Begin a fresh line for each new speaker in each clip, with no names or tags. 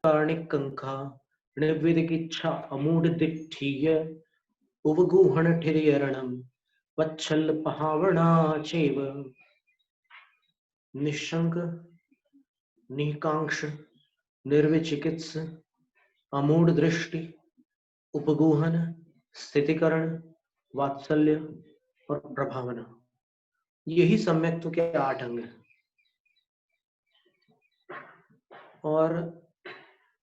काणिकंखा निर्विदिकिच्छा अमूढ़ दिठीय उवगूहन ठिर्यरणम वत्सल पहावणा चैव निशंक निकांक्ष निर्विचिकित्स अमूढ़ दृष्टि उपगूहन स्थितिकरण वात्सल्य और प्रभावना, यही सम्यक्त्व के 8 अंग हैं। और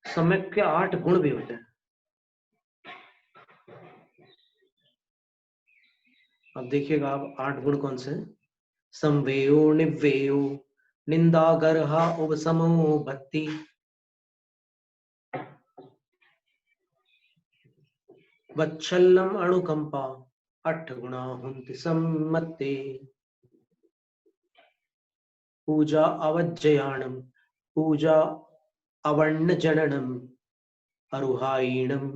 सम्यक के 8 गुण भी होते हैं। अब देखिएगा आप 8 गुण कौन से हैं? संवेयो निवेयो निंदा गर्हा उपसमो भक्ति वत्सल्लम अणुकंपा 8 गुणा हुन्ति सम्मत्ते पूजा अवज्जयाणम पूजा अवर्ण जननम अरुहायीणम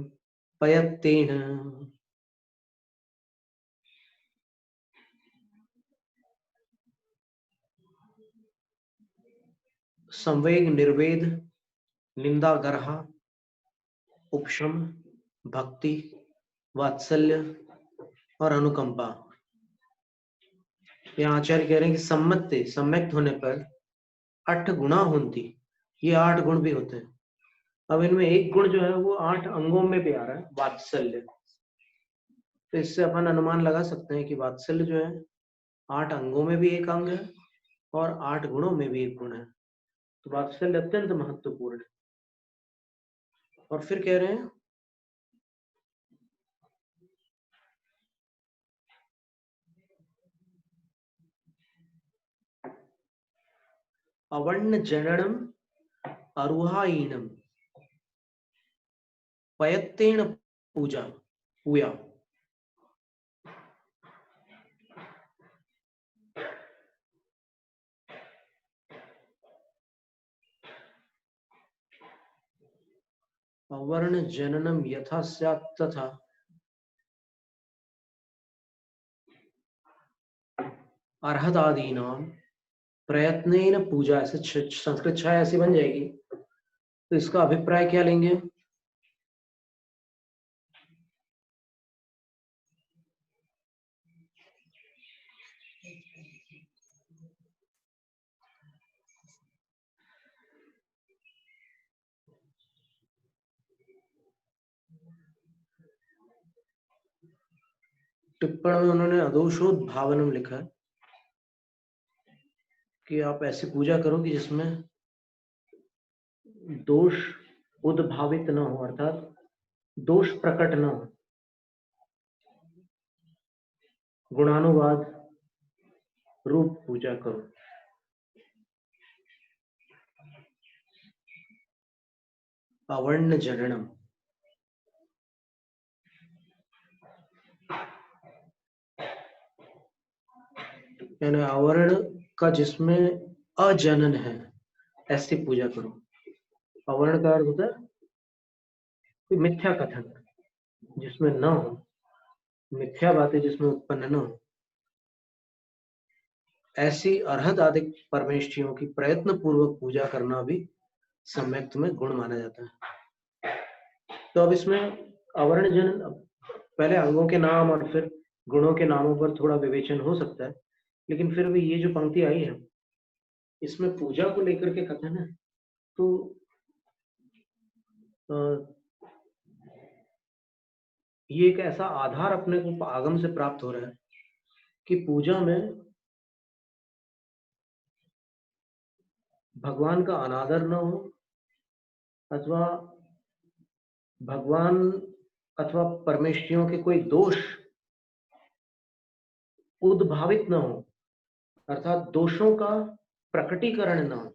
पयत्तेन संवेग निर्वेद निंदा गर्हा उपशम भक्ति वात्सल्य और अनुकंपा। यहाँ आचार्य कह रहे हैं कि सम्मत्ते सम्यक्त होने पर 8 गुणा होती, ये 8 गुण भी होते हैं। अब इनमें एक गुण जो है वो 8 अंगों में भी आ रहा है, वात्सल्य। तो इससे अपन अनुमान लगा सकते हैं कि वात्सल्य जो है 8 अंगों में भी एक अंग है और 8 गुणों में भी एक गुण है। तो वात्सल्य अत्यंत महत्वपूर्ण है। और फिर कह रहे हैं अवर्ण जननम अरुहायीणम पयत्तेन पूजा पूया। अवर्ण जननम यथा स्यात् तथा अर्हतादीनाम प्रयत्नेन पूजा, ऐसे संस्कृत छाया ऐसी बन जाएगी। तो इसका अभिप्राय क्या लेंगे? टिप्पण में उन्होंने अदोषोद्भावनम लिखा है कि आप ऐसी पूजा करो कि जिसमें दोष उद्भावित न हो, अर्थात दोष प्रकट न हो। गुणानुवाद रूप पूजा करो। अवर्ण जननम, यानी आवरण का जिसमें अजनन है ऐसी पूजा करो। अवर्ण का अर्थ होता है कोई मिथ्या कथन जिसमें न हो, मिथ्या बातें जिसमें उत्पन्न न हो, ऐसी अर्हत आदि परमेष्ठियों की प्रयत्न पूर्वक पूजा करना भी सम्यक्त में गुण माना जाता है। तो अब इसमें आवरण जनन, पहले अंगों के नाम और फिर गुणों के नामों पर थोड़ा विवेचन हो सकता है, लेकिन फिर भी ये जो पंक्ति आई है इसमें पूजा को लेकर के कथन है। तो ये एक ऐसा आधार अपने को आगम से प्राप्त हो रहा है कि पूजा में भगवान का अनादर न हो, अथवा भगवान अथवा परमेष्ठियों के कोई दोष उद्भावित न हो, अर्थात दोषों का प्रकटीकरण न हो।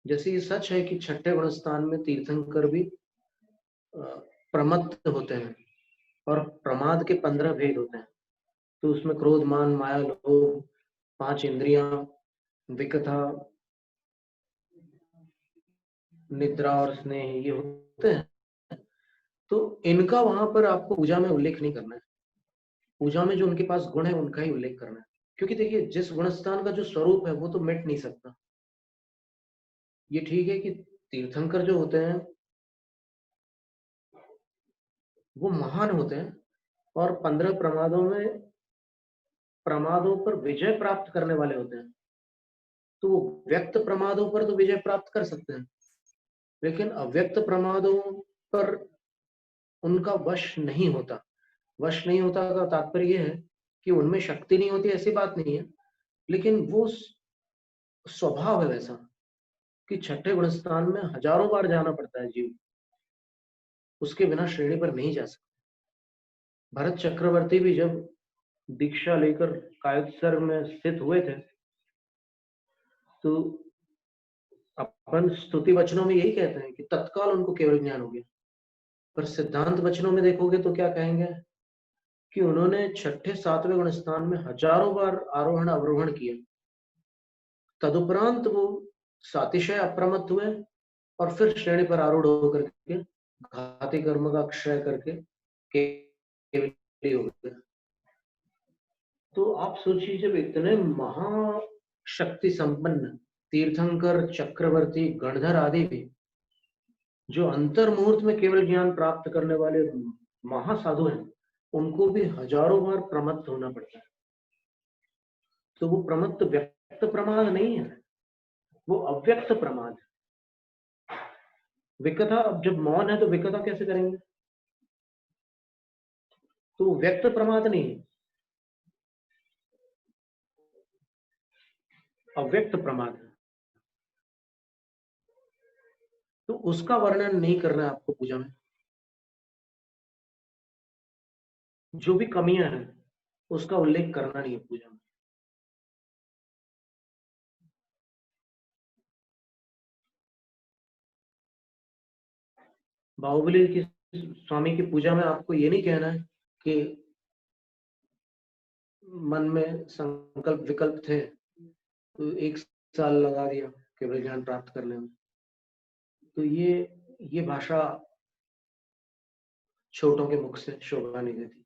जैसे ये सच है कि छठे गुण स्थान में तीर्थंकर भी प्रमत्त होते हैं और प्रमाद के 15 भेद होते हैं। तो उसमें क्रोध, मान, माया, लोभ, 5 इंद्रियां, विकथा, निद्रा और स्नेह, ये होते हैं। तो इनका वहां पर आपको पूजा में उल्लेख नहीं करना है। पूजा में जो उनके पास गुण है उनका ही उल्लेख करना है, क्योंकि देखिए जिस गुणस्थान का जो स्वरूप है वो तो मिट नहीं सकता। ये ठीक है कि तीर्थंकर जो होते हैं वो महान होते हैं और 15 प्रमादों पर विजय प्राप्त करने वाले होते हैं। तो वो व्यक्त प्रमादों पर तो विजय प्राप्त कर सकते हैं, लेकिन अव्यक्त प्रमादों पर उनका वश नहीं होता। वश नहीं होता का तात्पर्य यह है कि उनमें शक्ति नहीं होती, ऐसी बात नहीं है, लेकिन वो स्वभाव है वैसा कि छठे गुण स्थान में हजारों बार जाना पड़ता है जीव, उसके बिना श्रेणी पर नहीं जा सकता। भरत चक्रवर्ती भी जब दीक्षा लेकर कायत्सर में स्थित हुए थे तो अपन स्तुति वचनों में यही कहते हैं कि तत्काल उनको केवल ज्ञान हो गया, पर सिद्धांत वचनों में देखोगे तो क्या कहेंगे कि उन्होंने छठे सातवें गुण स्थान में हजारों बार आरोहण अवरोहण किया, तदुपरांत वो सातिशय अप्रमत्त हुए और फिर श्रेणी पर आरूढ़ होकर के घाती कर्म का क्षय करके केवल हो गए। तो आप सोचिए, जब इतने महाशक्ति संपन्न तीर्थंकर, चक्रवर्ती, गणधर आदि भी जो अंतर मुहूर्त में केवल ज्ञान प्राप्त करने वाले महासाधु हैं, उनको भी हजारों बार प्रमत्त होना पड़ता है। तो वो प्रमत्त व्यक्त प्रमाद नहीं है, वो अव्यक्त प्रमाद है। विकथा, अब जब मौन है तो विकथा कैसे करेंगे? तो व्यक्त प्रमाद नहीं है, अव्यक्त प्रमाद है। तो उसका वर्णन नहीं करना है आपको पूजा में। जो भी कमियां हैं उसका उल्लेख करना नहीं है पूजा में। बाहुबली की स्वामी की पूजा में आपको ये नहीं कहना है कि मन में संकल्प विकल्प थे तो 1 साल लगा दिया केवल ज्ञान प्राप्त करने में। तो ये भाषा छोटों के मुख से शोभा नहीं देती।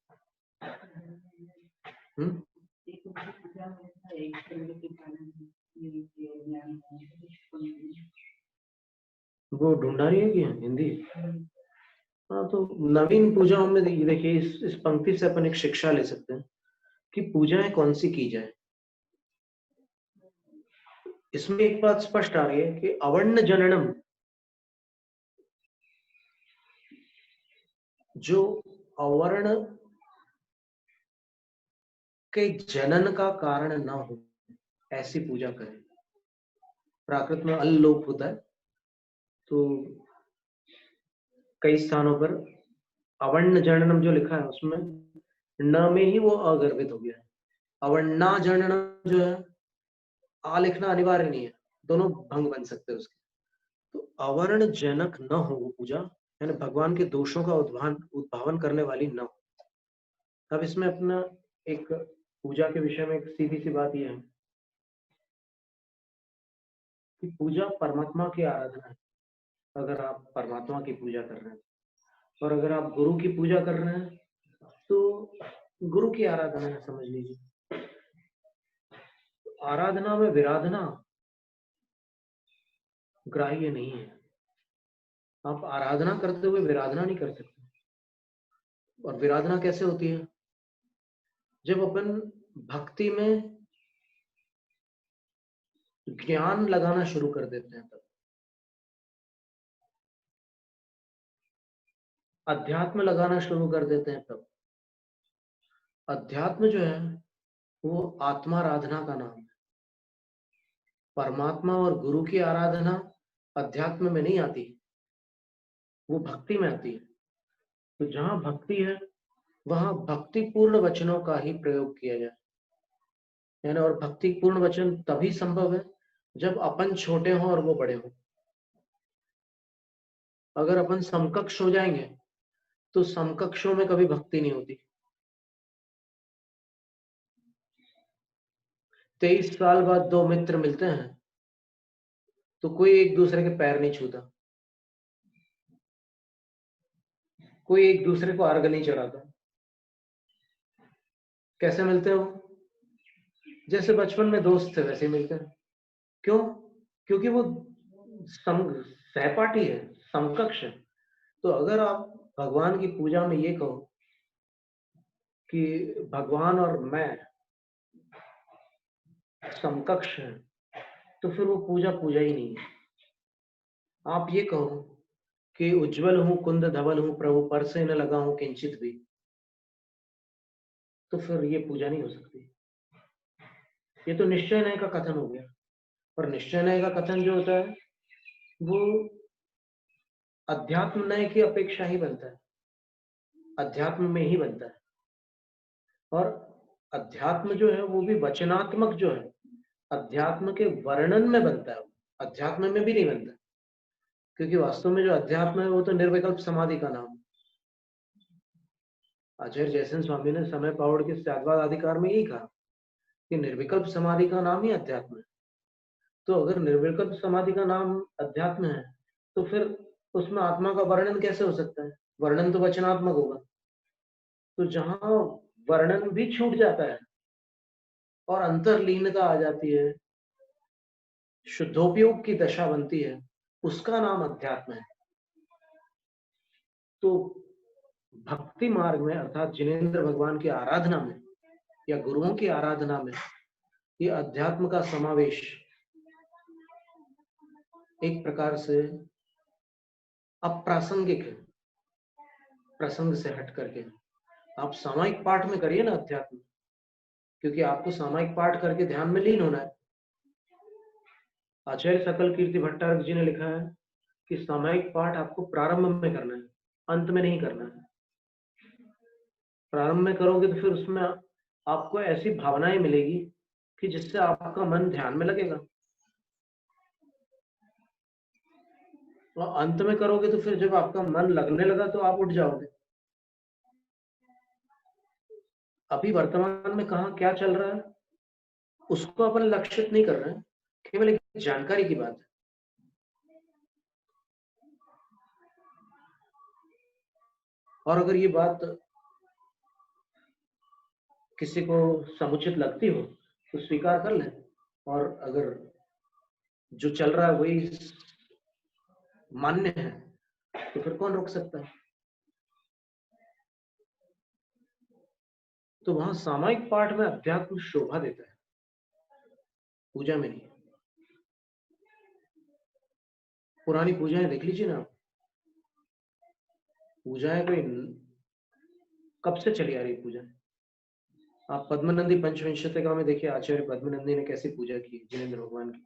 वो ढूंढा रही है कि हिंदी। हाँ, तो नवीन पूजाओं में देखिए इस पंक्ति से अपन एक शिक्षा ले सकते हैं कि पूजाएं कौन सी की जाए। इसमें एक बात स्पष्ट आ रही है कि अवर्ण जननम, जो अवर्ण के जनन का कारण ना हो ऐसी पूजा करें। प्राकृत में अल लोप होता है, तो कई स्थानों पर अवर्ण जननम जो लिखा है उसमें न में ही वो अगर्भित हो गया है। अवर्णा जननम जो है, आ लिखना अनिवार्य नहीं है, दोनों भंग बन सकते हैं उसके। तो अवर्ण जनक न हो वो पूजा, यानी भगवान के दोषों का उद्भावन करने वाली न हो। अब इसमें अपना एक पूजा के विषय में एक सीधी सी बात यह है कि पूजा परमात्मा की आराधना है। अगर आप परमात्मा की पूजा कर रहे हैं, और अगर आप गुरु की पूजा कर रहे हैं तो गुरु की आराधना है, समझ लीजिए। आराधना में विराधना ग्राह्य नहीं है। आप आराधना करते हुए विराधना नहीं कर सकते। और विराधना कैसे होती है? जब अपन भक्ति में ज्ञान लगाना शुरू कर देते हैं, तब अध्यात्म लगाना शुरू कर देते हैं, तब अध्यात्म जो है वो आत्माराधना का नाम है। परमात्मा और गुरु की आराधना अध्यात्म में नहीं आती, वो भक्ति में आती है। तो जहां भक्ति है वहां भक्तिपूर्ण वचनों का ही प्रयोग किया जाए, यानी और भक्तिपूर्ण वचन तभी संभव है जब अपन छोटे हों और वो बड़े हों। अगर अपन समकक्ष हो जाएंगे तो समकक्षों में कभी भक्ति नहीं होती। 23 साल बाद 2 मित्र मिलते हैं तो कोई एक दूसरे के पैर नहीं छूता, कोई एक दूसरे को अर्घ नहीं चढ़ाता। कैसे मिलते हो? जैसे बचपन में दोस्त थे वैसे मिलते हैं। क्यों? क्योंकि वो सहपाठी है, समकक्ष है। तो अगर आप भगवान की पूजा में ये कहो कि भगवान और मैं समकक्ष हैं, तो फिर वो पूजा पूजा ही नहीं है। आप ये कहो कि उज्जवल हूं, कुंद धवल हूं, प्रभु पर से न लगा हूं किंचित भी, तो फिर ये पूजा नहीं हो सकती। ये तो निश्चय नय का कथन हो गया। और निश्चय नय का कथन जो होता है वो अध्यात्म नय की अपेक्षा ही बनता है, अध्यात्म में ही बनता है। और अध्यात्म जो है वो भी वचनात्मक जो है, अध्यात्म के वर्णन में बनता है, अध्यात्म में भी नहीं बनता। क्योंकि वास्तव में जो अध्यात्म है वो तो निर्विकल्प समाधि का नाम है। आचार्य जयसेन स्वामी ने समय पावड़ के त्यागवाद अधिकार में यही कहा कि निर्विकल्प समाधि का नाम ही अध्यात्म है। तो अगर निर्विकल्प समाधि का नाम अध्यात्म है तो फिर उसमें आत्मा का वर्णन कैसे हो सकता है? वर्णन तो वचनात्मक होगा। तो जहां वर्णन भी छूट जाता है और अंतर्लीनता आ जाती है, शुद्धोपयोग की दशा बनती है, उसका नाम अध्यात्म है। तो भक्ति मार्ग में अर्थात जिनेंद्र भगवान की आराधना में या गुरुओं की आराधना में ये अध्यात्म का समावेश एक प्रकार से अप्रासंगिक है, प्रसंग से हट करके। आप सामायिक पाठ में करिए ना अध्यात्म, क्योंकि आपको सामायिक पाठ करके ध्यान में लीन होना है। आचार्य सकल कीर्ति भट्टारक जी ने लिखा है कि सामायिक पाठ आपको प्रारंभ में करना है, अंत में नहीं करना है। प्रारंभ में करोगे तो फिर उसमें आपको ऐसी भावनाएं मिलेगी कि जिससे आपका मन ध्यान में लगेगा, और अंत में करोगे तो फिर जब आपका मन लगने लगा तो आप उठ जाओगे। अभी वर्तमान में कहाँ क्या चल रहा है उसको अपन लक्षित नहीं कर रहे हैं, केवल एक जानकारी की बात है। और अगर ये बात किसी को समुचित लगती हो तो स्वीकार कर ले, और अगर जो चल रहा है वही मान्य है तो फिर कौन रोक सकता है? तो वहां सामायिक पाठ में अध्यात्म शोभा देता है, पूजा में नहीं। पुरानी पूजाएं देख लीजिए ना, पूजाएं कोई कब से चली आ रही पूजा। आप पद्मनंदी पंचविंशतिका में देखिए आचार्य पद्मनंदी ने कैसी पूजा की जिनेंद्र भगवान की,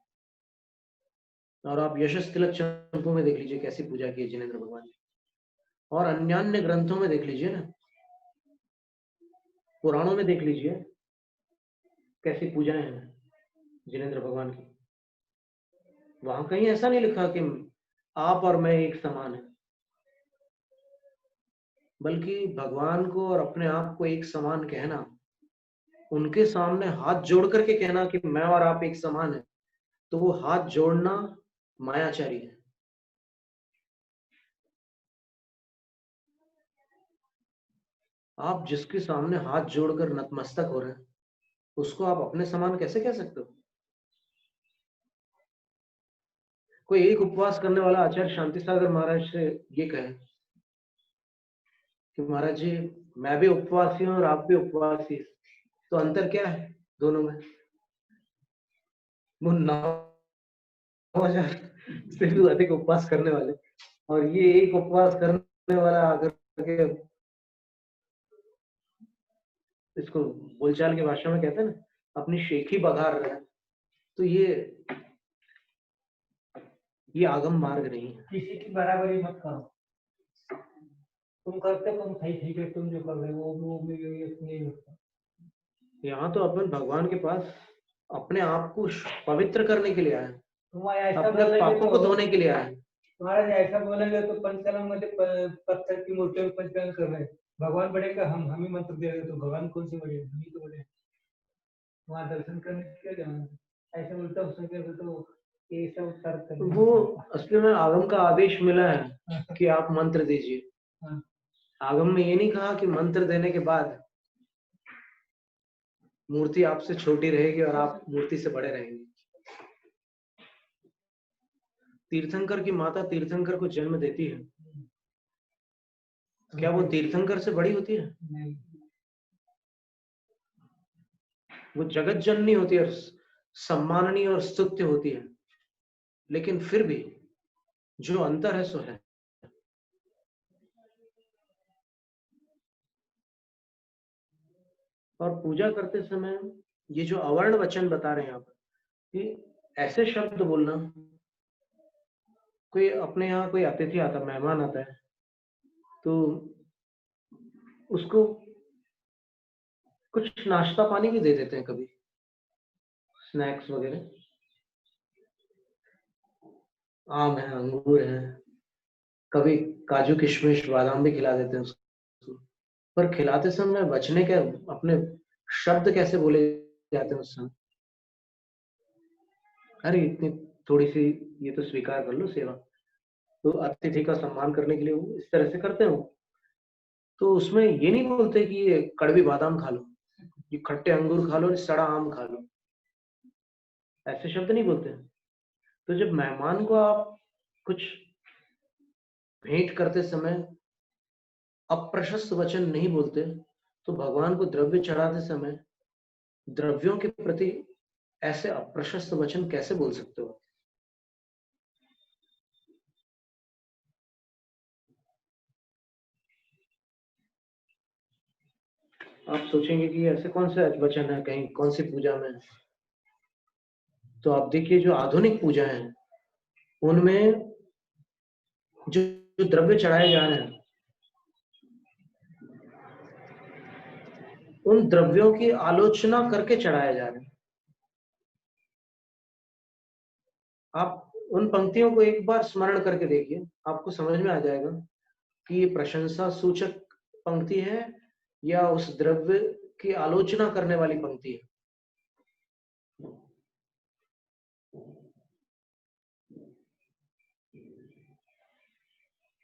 और आप यशस तिलक चंपू में देख लीजिए कैसी पूजा की जिनेंद्र भगवान की, और अन्यान्य ग्रंथों में देख लीजिए ना, पुराणों में देख लीजिए कैसी पूजाएं हैं जिनेंद्र भगवान की। वहां कहीं ऐसा नहीं लिखा कि आप और मैं एक समान है, बल्कि भगवान को और अपने आप को एक समान कहना, उनके सामने हाथ जोड़ करके कहना कि मैं और आप एक समान है, तो वो हाथ जोड़ना मायाचारी है। आप जिसके सामने हाथ जोड़कर नतमस्तक हो रहे हैं उसको आप अपने समान कैसे कह सकते हो? कोई एक उपवास करने वाला आचार्य शांति सागर महाराज से ये कहे कि महाराज जी मैं भी उपवासी हूँ और आप भी उपवासी, तो अंतर क्या है दोनों में? वो 9,000 से भी अधिक उपवास करने वाले, और ये एक उपवास करने वाला आकर के, इसको बोलचाल की भाषा में कहते हैं ना, अपनी शेखी बघार रहे हैं। तो ये आगम मार्ग नहीं है।
किसी की बराबरी मत करो, तुम करते हो तुम सही ठीक है, तुम जो कर रहे हो वो नहीं होता।
यहाँ तो अपन भगवान के पास अपने आप को पवित्र करने के लिए आए, अपने पापों को धोने के लिए आए।
महाराज ऐसा बोलेंगे तो पंचकर्म में पत्थर की मूर्ति में पंचकर्म कर रहे हैं, भगवान बढ़ेगा, हम ही मंत्र दे रहे, तो भगवान कौन से बढ़ेगा? हम ही तो बढ़े। वहाँ दर्शन करने के लिए जाना, ऐसे उल्टा हो सके तो ये सब तर्क करना।
वो असली में आगम का आदेश मिला है कि आप मंत्र दीजिए। आगम में ये नहीं कहा कि मंत्र देने के बाद मूर्ति आपसे छोटी रहेगी और आप मूर्ति से बड़े रहेंगे। तीर्थंकर की माता तीर्थंकर को जन्म देती है, क्या वो तीर्थंकर से बड़ी होती है?
नहीं,
वो जगत जननी होती है, सम्माननीय और स्तुत्य होती है, लेकिन फिर भी जो अंतर है सो है। और पूजा करते समय ये जो अवर्ण वचन बता रहे हैं आप, कि ऐसे शब्द बोलना, कोई अपने यहाँ कोई अतिथि आता, मेहमान आता है, तो उसको कुछ नाश्ता पानी भी दे देते हैं, कभी स्नैक्स वगैरह, आम है, अंगूर है, कभी काजू किशमिश बादाम भी खिला देते हैं उसको। पर खिलाते समय बचने के अपने शब्द कैसे बोले जाते हैं उस समय, अरे इतनी थोड़ी सी ये तो स्वीकार कर लो सेवा, तो अतिथि का सम्मान करने के लिए वो इस तरह से करते हो। तो उसमें ये नहीं बोलते कि ये कड़वी बादाम खा लो, ये खट्टे अंगूर खा लो, सड़ा आम खा लो, ऐसे शब्द नहीं बोलते। तो जब मेहमान को आप कुछ भेंट करते समय अप्रशस्त वचन नहीं बोलते, तो भगवान को द्रव्य चढ़ाते समय द्रव्यों के प्रति ऐसे अप्रशस्त वचन कैसे बोल सकते हो? आप सोचेंगे कि ऐसे कौन से वचन है कहीं कौन सी पूजा में, तो आप देखिए जो आधुनिक पूजा है उनमें जो जो द्रव्य चढ़ाए जा रहे हैं, उन द्रव्यों की आलोचना करके चढ़ाए जा रहे हैं। आप उन पंक्तियों को एक बार स्मरण करके देखिए, आपको समझ में आ जाएगा कि ये प्रशंसा सूचक पंक्ति है या उस द्रव्य की आलोचना करने वाली पंक्ति है।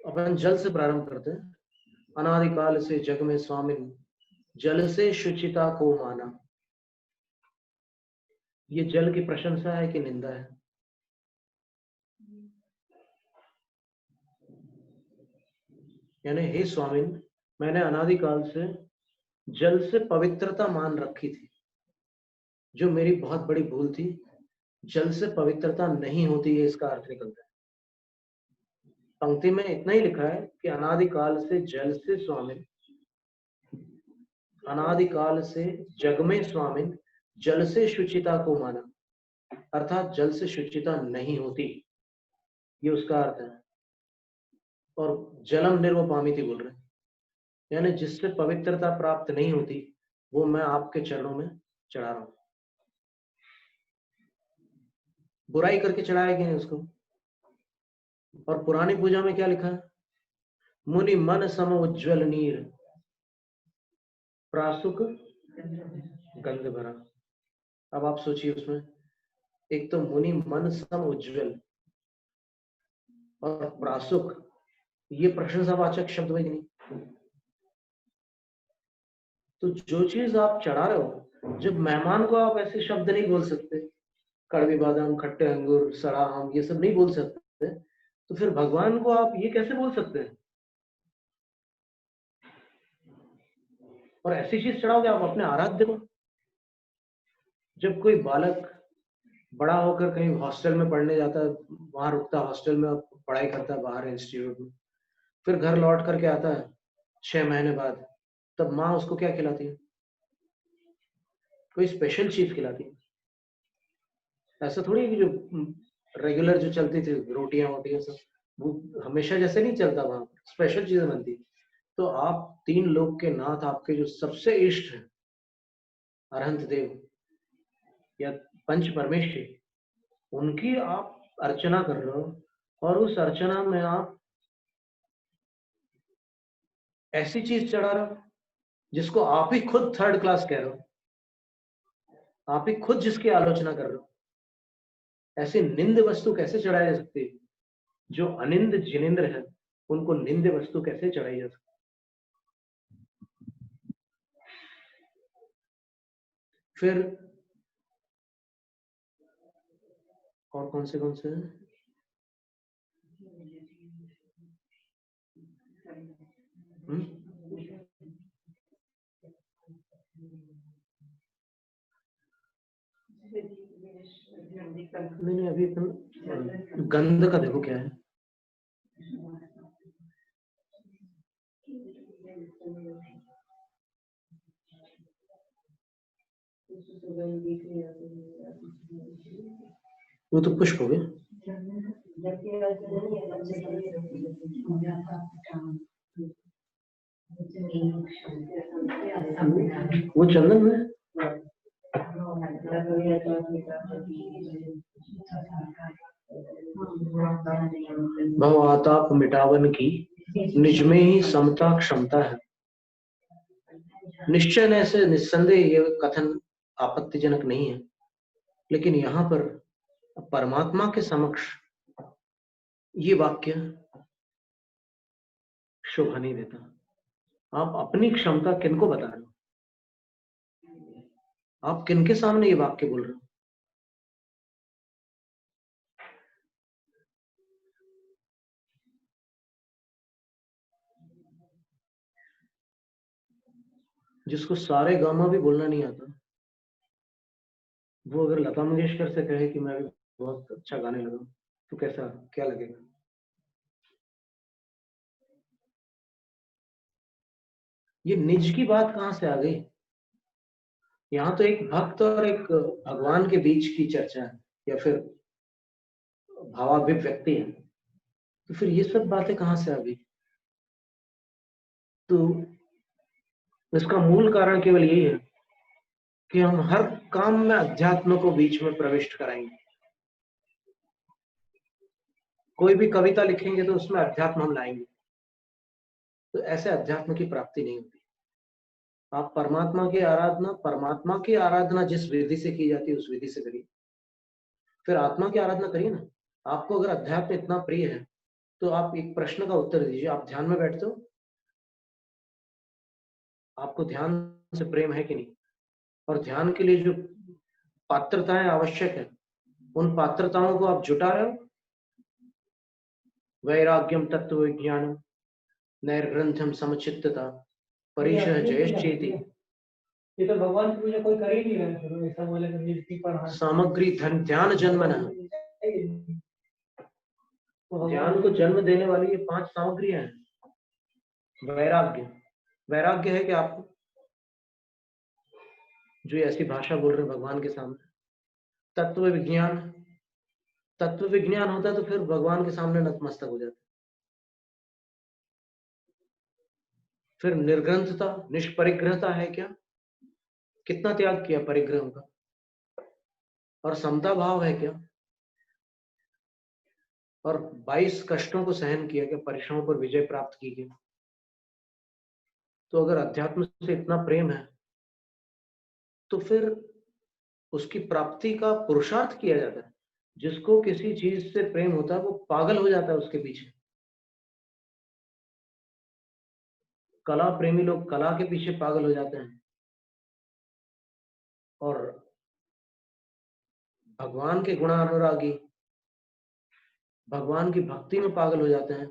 अपन जल से प्रारंभ करते हैं। अनादिकाल से जग में स्वामिन, जल से शुचिता को माना। ये जल की प्रशंसा है कि निंदा है? यानी हे स्वामिन, मैंने अनादिकाल से जल से पवित्रता मान रखी थी, जो मेरी बहुत बड़ी भूल थी। जल से पवित्रता नहीं होती है, इसका अर्थ निकलता है। पंक्ति में इतना ही लिखा है कि अनादिकाल से जल से स्वामिन, अनादिकाल से जग में स्वामिन, जल से शुचिता को माना, अर्थात जल से शुचिता नहीं होती, ये उसका अर्थ है। और जलम निर्वपामिति बोल रहे हैं, यानी जिससे पवित्रता प्राप्त नहीं होती वो मैं आपके चरणों में चढ़ा रहा हूं। बुराई करके चढ़ाया गया है उसको। और पुरानी पूजा में क्या लिखा है? मुनि मन सम उज्ज्वल नीर, प्रासुक गंध भरा। अब आप सोचिए उसमें, एक तो मुनि मन सम उज्ज्वल और प्रासुक, ये प्रशंसावाचक शब्द है कि नहीं? तो जो चीज आप चढ़ा रहे हो, जब मेहमान को आप ऐसे शब्द नहीं बोल सकते, कड़वी बादाम, खट्टे अंगूर, सड़ा आम, ये सब नहीं बोल सकते, तो फिर भगवान को आप ये कैसे बोल सकते हैं? और ऐसी चीज चढ़ाओगे आप अपने आराध्य को। जब कोई बालक बड़ा होकर कहीं हॉस्टल में पढ़ने जाता है, वहां रुकता है, हॉस्टल में पढ़ाई करता है बाहर इंस्टीट्यूट में, फिर घर लौट करके आता है 6 महीने बाद, तब माँ उसको क्या खिलाती है? कोई स्पेशल चीज खिलाती है। ऐसा थोड़ी है कि जो रेगुलर जो चलती थी रोटियां वोटियां सब, वो हमेशा जैसे नहीं चलता, वहां स्पेशल चीजें बनती। तो आप तीन लोग के नाथ, आपके जो सबसे इष्ट है अरहंत देव या पंच परमेश्वरी, उनकी आप अर्चना कर रहे हो, और उस अर्चना में आप ऐसी चीज चढ़ा रहे हो जिसको आप ही खुद थर्ड क्लास कह रहे हो, आप ही खुद जिसकी आलोचना कर रहे हो। ऐसी निंद वस्तु कैसे चढ़ाई जा सकती है? जो अनिंद जिनेन्द्र है उनको निंद वस्तु कैसे चढ़ाई जा सकती? फिर और कौन से हैं? नहीं, अभी गंध का देखो क्या है। वो तो पुष्प हो गया। वो चंदन में भव आताप मिटावन की निज में ही समता क्षमता है। निश्चय से निस्संदेह ये कथन आपत्तिजनक नहीं है, लेकिन यहाँ पर परमात्मा के समक्ष ये वाक्य शोभा नहीं देता। आप अपनी क्षमता किनको बता रहे हो? आप किनके सामने ये वाक्य बोल रहे हो? जिसको सारे गामा भी बोलना नहीं आता, वो अगर लता मंगेशकर से कहे कि मैं भी बहुत अच्छा गाने लगा, तो कैसा क्या लगेगा? ये निज की बात कहां से आ गई? यहाँ तो एक भक्त और एक भगवान के बीच की चर्चा है, या फिर भावाभिव्यक्ति है, तो फिर ये सब बातें कहां से आ गई? तो इसका मूल कारण केवल यही है कि हम हर काम में अध्यात्म को बीच में प्रविष्ट कराएंगे। कोई भी कविता लिखेंगे तो उसमें अध्यात्म हम लाएंगे, तो ऐसे अध्यात्म की प्राप्ति नहीं होती। आप परमात्मा की आराधना जिस विधि से की जाती है उस विधि से करिए, फिर आत्मा की आराधना करिए ना। आपको अगर अध्यात्म इतना प्रिय है तो आप एक प्रश्न का उत्तर दीजिए। आप ध्यान में बैठते हो? आपको ध्यान से प्रेम है कि नहीं? और ध्यान के लिए जो पात्रताएं आवश्यक है, उन पात्रताओं को आप जुटा रहे हो? वैराग्यम तत्व विज्ञान नैर्ग्रंथम समचित्तता परिशः जयश्चेति।
ये तो भगवान की पूजा कोई कर ही नहीं रहा है, ऐसा बोले तो निर्ति पर
सामग्री धन ध्यान जन्मन। ध्यान को जन्म देने वाली ये 5 सामग्रियां हैं। वैराग्य है कि आप जो ऐसी भाषा बोल रहे भगवान के सामने। तत्व विज्ञान होता तो फिर भगवान के सामने नतमस्तक हो जाते। फिर निर्ग्रंथता, निष्परिग्रहता है क्या? कितना त्याग किया परिग्रह का? और समता भाव है क्या? और 22 कष्टों को सहन किया क्या? परिश्रमों पर विजय प्राप्त की क्या? तो अगर अध्यात्म से इतना प्रेम है तो फिर उसकी प्राप्ति का पुरुषार्थ किया जाता है। जिसको किसी चीज से प्रेम होता है वो पागल हो जाता है उसके पीछे। कला प्रेमी लोग कला के पीछे पागल हो जाते हैं, और भगवान के गुणानुरागी भगवान की भक्ति में पागल हो जाते हैं,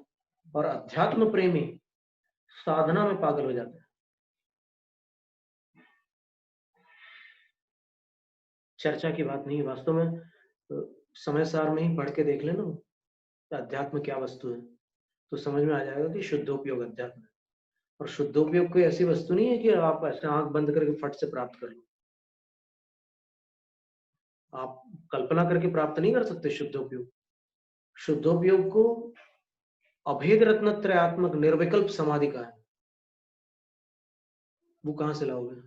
और अध्यात्म प्रेमी साधना में पागल हो जाते हैं। चर्चा की बात नहीं है वास्तव में। समय सार में ही पढ़ के देख लेना अध्यात्म क्या वस्तु है, तो समझ में आ जाएगा कि शुद्धोपयोग अध्यात्म है। और शुद्धोपयोग कोई ऐसी वस्तु नहीं है कि आप ऐसे आंख बंद करके फट से प्राप्त कर लो। आप कल्पना करके प्राप्त नहीं कर सकते शुद्धोपयोग। शुद्धोपयोग को अभेद रत्नत्रयात्मक निर्विकल्प समाधि का है। वो कहां से लाओगे?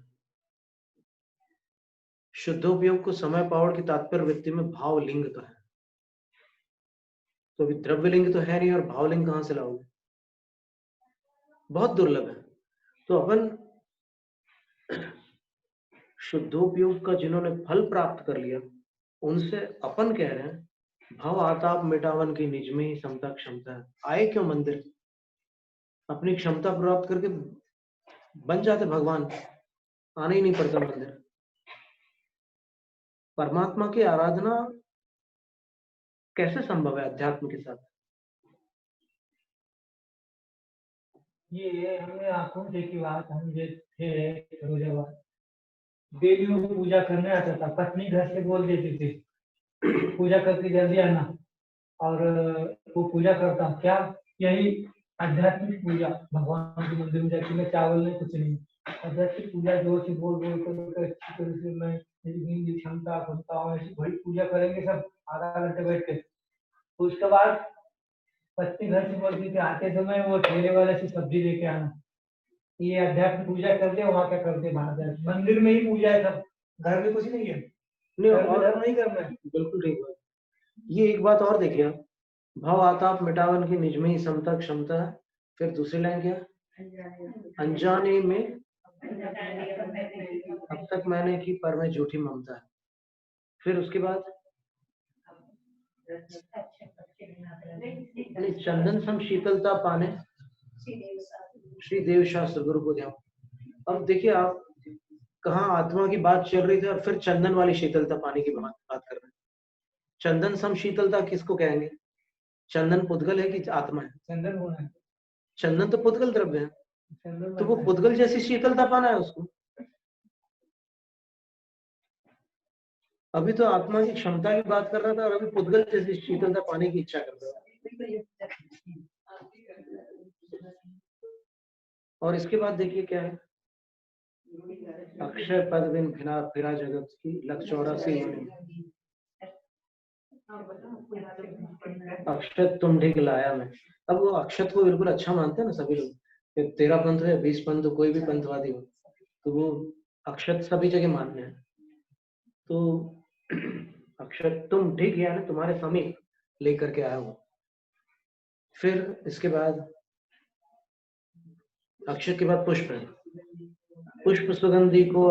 शुद्धोपयोग को समय पावड़ की तात्पर्य वृत्ति में भावलिंग का है। तो अभी द्रव्यलिंग तो है नहीं, और भावलिंग कहां से लाओगे? बहुत दुर्लभ है। तो अपन शुद्धोपयोग का जिन्होंने फल प्राप्त कर लिया उनसे अपन कह रहे हैं भव आताप मिटावन की निज में ही समता क्षमता है। आए क्यों मंदिर? अपनी क्षमता प्राप्त करके बन जाते भगवान, आने ही नहीं पड़ता मंदिर। परमात्मा की आराधना कैसे संभव है अध्यात्म के साथ?
ये हमने आंखों में देखी बात, हम ये थे फिरोजाबाद, डेली वो पूजा करने आता था, पत्नी घर से बोल देती थी पूजा करके जल्दी आना, और वो पूजा करता क्या, यही आध्यात्मिक पूजा, भगवान के मंदिर में जाके मैं चावल नहीं कुछ नहीं, आध्यात्मिक पूजा जोर से बोल बोल कर अच्छी तरह से मैं मेरी क्षमता क्षमता हूँ, ऐसी बड़ी पूजा करेंगे सब आधा घंटे बैठ के। तो उसके बाद पत्नी घर से बोलती थी आते समय वो ठेले वाले से सब्जी लेके आना, ये अध्यात्म पूजा करते, वहाँ क्या करते, बाहर जाके मंदिर में ही पूजा है सब, घर में कुछ नहीं है,
नहीं,
घर में
और
धर्म नहीं करना है।
बिल्कुल ठीक बात। ये एक बात और देखिए आप, भाव आताप मिटावन की निज में ही समता क्षमता है। फिर दूसरी लाइन क्या, अनजाने में अब तक मैंने की पर में झूठी ममता है। फिर उसके बाद नहीं, चंदन सम शीतलता पाने श्री देव शास्त्र गुरु को ध्यान। अब देखिए आप, कहाँ आत्मा की बात चल रही थी और फिर चंदन वाली शीतलता पाने की बात कर रहे हैं। चंदन सम शीतलता किसको कहेंगे? चंदन पुद्गल है कि आत्मा है?
चंदन होना है,
चंदन तो पुद्गल द्रव्य है,
चंदन
तो वो
बनना है।
पुद्गल जैसी शीतलता पाना है उसको। अभी तो आत्मा की क्षमता की बात कर रहा था और अभी पुद्गल जैसी शीतलता पाने की इच्छा कर रहा है। और इसके बाद देखिए क्या है, अक्षय पद बिन फिरा फिरा जगत की लख 84 योनि, अक्षत तुम ढीक लाया में। अब वो अक्षत को बिल्कुल अच्छा मानते हैं ना सभी लोग, 13 पंथ है 20 पंथ, कोई भी पंथवादी हो तो वो अक्षत सभी जगह मान्य है। तो अक्षत तुम ठीक है ना, तुम्हारे समीप लेकर के आया हूं। फिर इसके बाद अक्षत के बाद पुष्प है, पुष्प सुगंधी को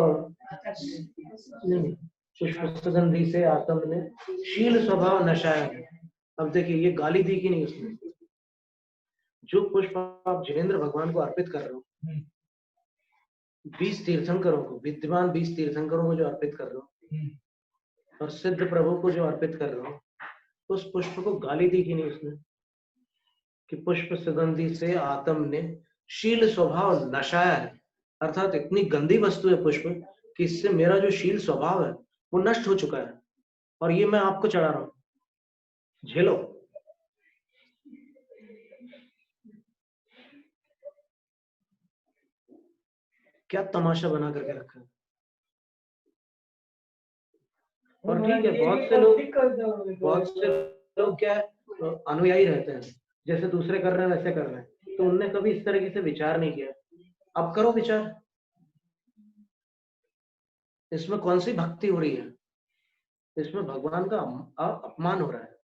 नहीं, पुष्प सुगंधी से आत्म ने शील स्वभाव नशाया है। अब देखिए ये गाली दी कि नहीं उसने, जो पुष्प आप जिनेन्द्र भगवान को अर्पित कर रहे हो, 20 तीर्थंकरों को, विद्यमान 20 तीर्थंकरों को जो अर्पित कर रहे हो और सिद्ध प्रभु को जो अर्पित कर रहे हो, उस पुष्प को गाली दी कि नहीं उसने कि पुष्प सुगंधी से आत्म ने शील स्वभाव नशाया है, अर्थात इतनी गंदी वस्तु है पुष्प कि इससे मेरा जो शील स्वभाव है वो नष्ट हो चुका है और ये मैं आपको चढ़ा रहा हूं, झेलो। क्या तमाशा बना करके रखा है। और ठीक है, बहुत से लोग क्या है, अनुयायी रहते हैं, जैसे दूसरे कर रहे हैं वैसे कर रहे हैं, तो उनने कभी इस तरीके से विचार नहीं किया। अब करो विचार, इसमें कौन सी भक्ति हो रही है, इसमें भगवान का अपमान हो रहा है।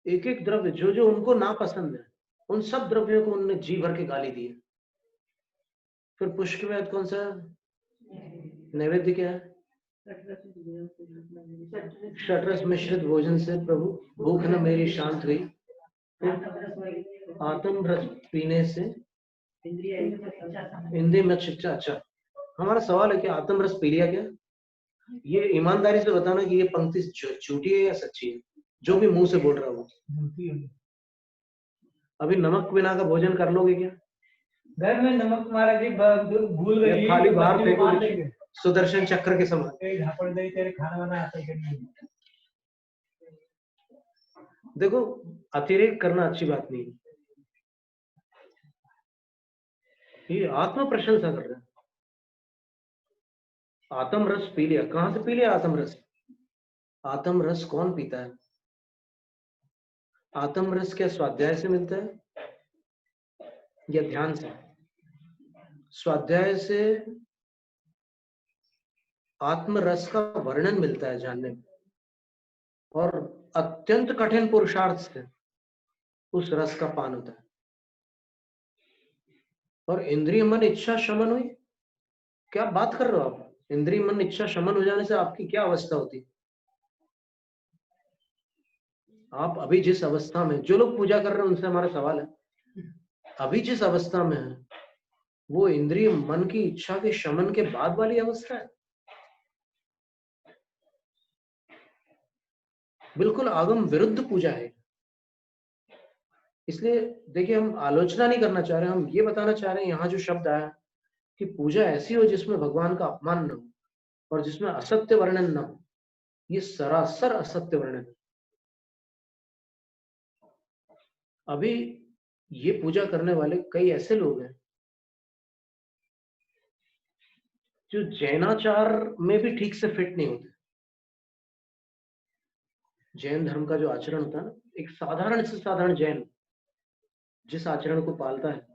एक एक द्रव्य जो जो उनको नापसंद है, उन सब द्रव्यों को उन्होंने जी भर के गाली दी है। फिर पुष्प के बाद कौन सा नैवेद्य क्या है, शतरस मिश्रित भोजन से प्रभु भूख न मेरी शांत हुई, आत्म रस पीने से इंद्रिय में शिक्षा। अच्छा, हमारा सवाल है कि आत्म रस पी लिया क्या? ये ईमानदारी से बताना कि ये पंक्ति झूठी है या सच्ची है, जो भी मुंह से बोल रहा हूँ। अभी नमक बिना का भोजन कर लोगे क्या?
घर में नमक मारा जी भूल गई,
खाली बाहर फेंकोगे सुदर्शन चक्र के समान।
तेरे खाना बना आता है।
देखो, अतिरेक करना अच्छी बात नहीं है। ये आत्म प्रशंसा कर रहे हैं, आत्म रस पी लिया। कहां से पी लिया आत्म रस? आत्म रस कौन पीता है? आत्म रस क्या स्वाध्याय से मिलता है या ध्यान से? स्वाध्याय से आत्म रस का वर्णन मिलता है जानने में, और अत्यंत कठिन पुरुषार्थ से उस रस का पान होता है। और इंद्रिय मन इच्छा शमन हुई, क्या बात कर रहे हो आप? इंद्रिय मन इच्छा शमन हो जाने से आपकी क्या अवस्था होती? आप अभी जिस अवस्था में, जो लोग पूजा कर रहे हैं उनसे हमारा सवाल है, अभी जिस अवस्था में है वो इंद्रिय मन की इच्छा के शमन के बाद वाली अवस्था है। बिल्कुल आगम विरुद्ध पूजा है। इसलिए देखिए, हम आलोचना नहीं करना चाह रहे, हम ये बताना चाह रहे हैं यहाँ जो शब्द आया कि पूजा ऐसी हो जिसमें भगवान का अपमान न हो और जिसमें असत्य वर्णन न हो। ये सरासर असत्य वर्णन है। अभी ये पूजा करने वाले कई ऐसे लोग हैं जो जैनाचार में भी ठीक से फिट नहीं होते। जैन धर्म का जो आचरण होता है ना, एक साधारण से साधारण जैन जिस आचरण को पालता है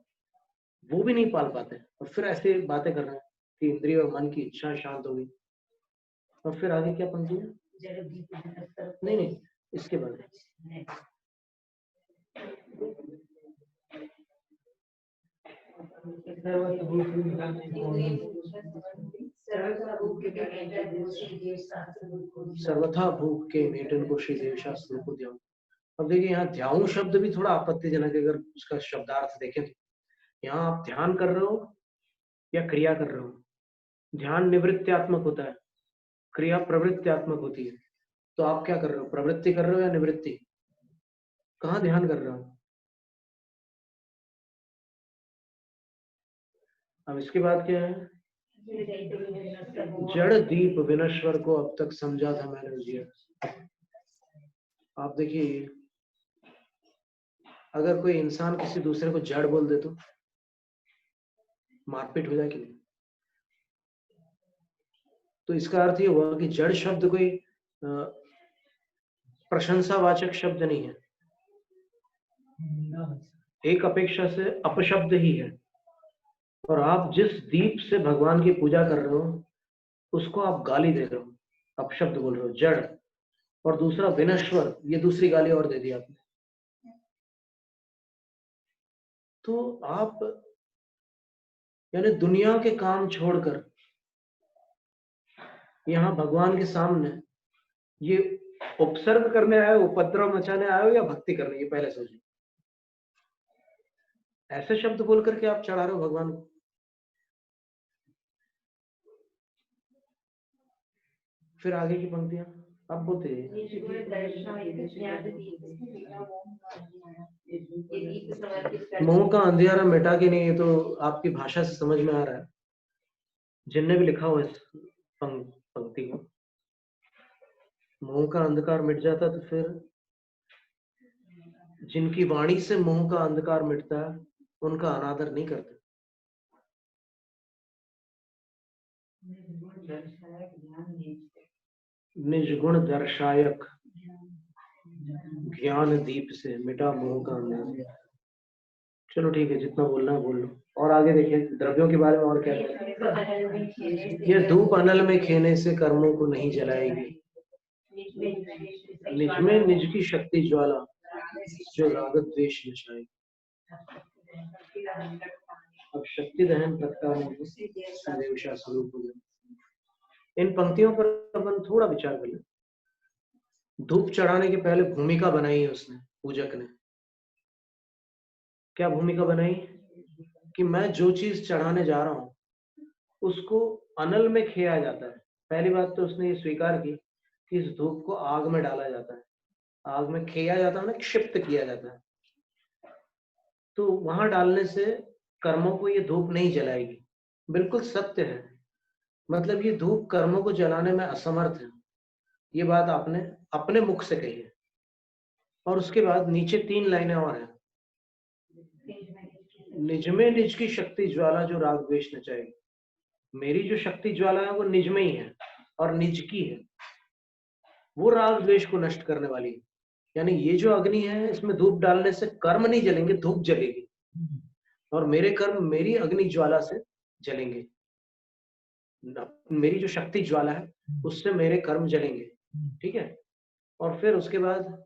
वो भी नहीं पाल पाते, और फिर ऐसे बातें कर रहे हैं कि इंद्रिय और मन की इच्छा शांत हो गई। और फिर आगे क्या पंक्ति है? नहीं नहीं, इसके बाद सर्वथा भूख के मेटन को श्री देव शास्त्र को ध्यान। अब देखिए, यहाँ ध्यान शब्द भी थोड़ा आपत्तिजनक है। अगर उसका शब्दार्थ देखें तो यहाँ आप ध्यान कर रहे हो या क्रिया कर रहे हो। ध्यान निवृत्त्यात्मक होता है, क्रिया प्रवृत्त्यात्मक होती है। तो आप क्या कर रहे हो, प्रवृत्ति कर रहे हो या निवृत्ति? कहाँ ध्यान कर रहे हो? अब इसके बाद क्या है? जड़ दीप विनश्वर को अब तक समझा था मैंने जिया। आप देखिए, अगर कोई इंसान किसी दूसरे को जड़ बोल दे तो मारपीट हो जाए कि नहीं? तो इसका अर्थ ये हुआ कि जड़ शब्द कोई प्रशंसावाचक शब्द नहीं है, एक अपेक्षा से अपशब्द ही है। और आप जिस दीप से भगवान की पूजा कर रहे हो उसको आप गाली दे रहे हो, अपशब्द बोल रहे हो, जड़। और दूसरा विनश्वर, ये दूसरी गाली और दे दी आपने। तो आप यानी दुनिया के काम छोड़कर यहाँ भगवान के सामने ये उपसर्ग करने आए हो, उपद्रव मचाने आए हो या भक्ति करने, ये पहले सोचिए। ऐसे शब्द बोल करके आप चढ़ा रहे हो भगवान को। फिर आगे की पंक्तियां अब बोलते मोह का अंधियारा मिटा के नहीं, ये तो आपकी भाषा से समझ में आ रहा है, जिनने भी लिखा हो इस पंक्ति को। मोह का अंधकार मिट जाता तो फिर जिनकी वाणी से मोह का अंधकार मिटता है उनका अनादर नहीं करते। निजगुण दर्शायक ज्ञान दीप से मिटा मोह का अंधकार। चलो ठीक है, जितना बोलना है बोल लो। और आगे देखिए द्रव्यों के बारे में और क्या है। यह धूप अनल में खेने से कर्मों को नहीं जलाएगी, निज में निज की शक्ति ज्वाला जो राग द्वेष नचाएगी। अब शक्ति दहन प्रगटा स्वरूप हो जाए। इन पंक्तियों पर अपन थोड़ा विचार कर ले। धूप चढ़ाने के पहले भूमिका बनाई है उसने, पूजक ने। क्या भूमिका बनाई? कि मैं जो चीज चढ़ाने जा रहा हूं उसको अनल में खेया जाता है। पहली बात तो उसने ये स्वीकार की कि इस धूप को आग में डाला जाता है, आग में खेया जाता है ना, क्षिप्त किया जाता है। तो वहां डालने से कर्मों को ये धूप नहीं जलाएगी। बिल्कुल सत्य है, मतलब ये धूप कर्मों को जलाने में असमर्थ है। ये बात आपने अपने मुख से कही है। और उसके बाद नीचे 3 लाइनें और हैं। निज में निज की शक्ति ज्वाला जो राग द्वेष नचाएगी। मेरी जो शक्ति ज्वाला है वो निज में ही है और निज की है, वो राग द्वेष को नष्ट करने वाली है। यानी ये जो अग्नि है इसमें धूप डालने से कर्म नहीं जलेंगे, धूप जलेगी। और मेरे कर्म मेरी अग्नि ज्वाला से जलेंगे। मेरी जो शक्ति ज्वाला है उससे मेरे कर्म जलेंगे, ठीक है। और फिर उसके बाद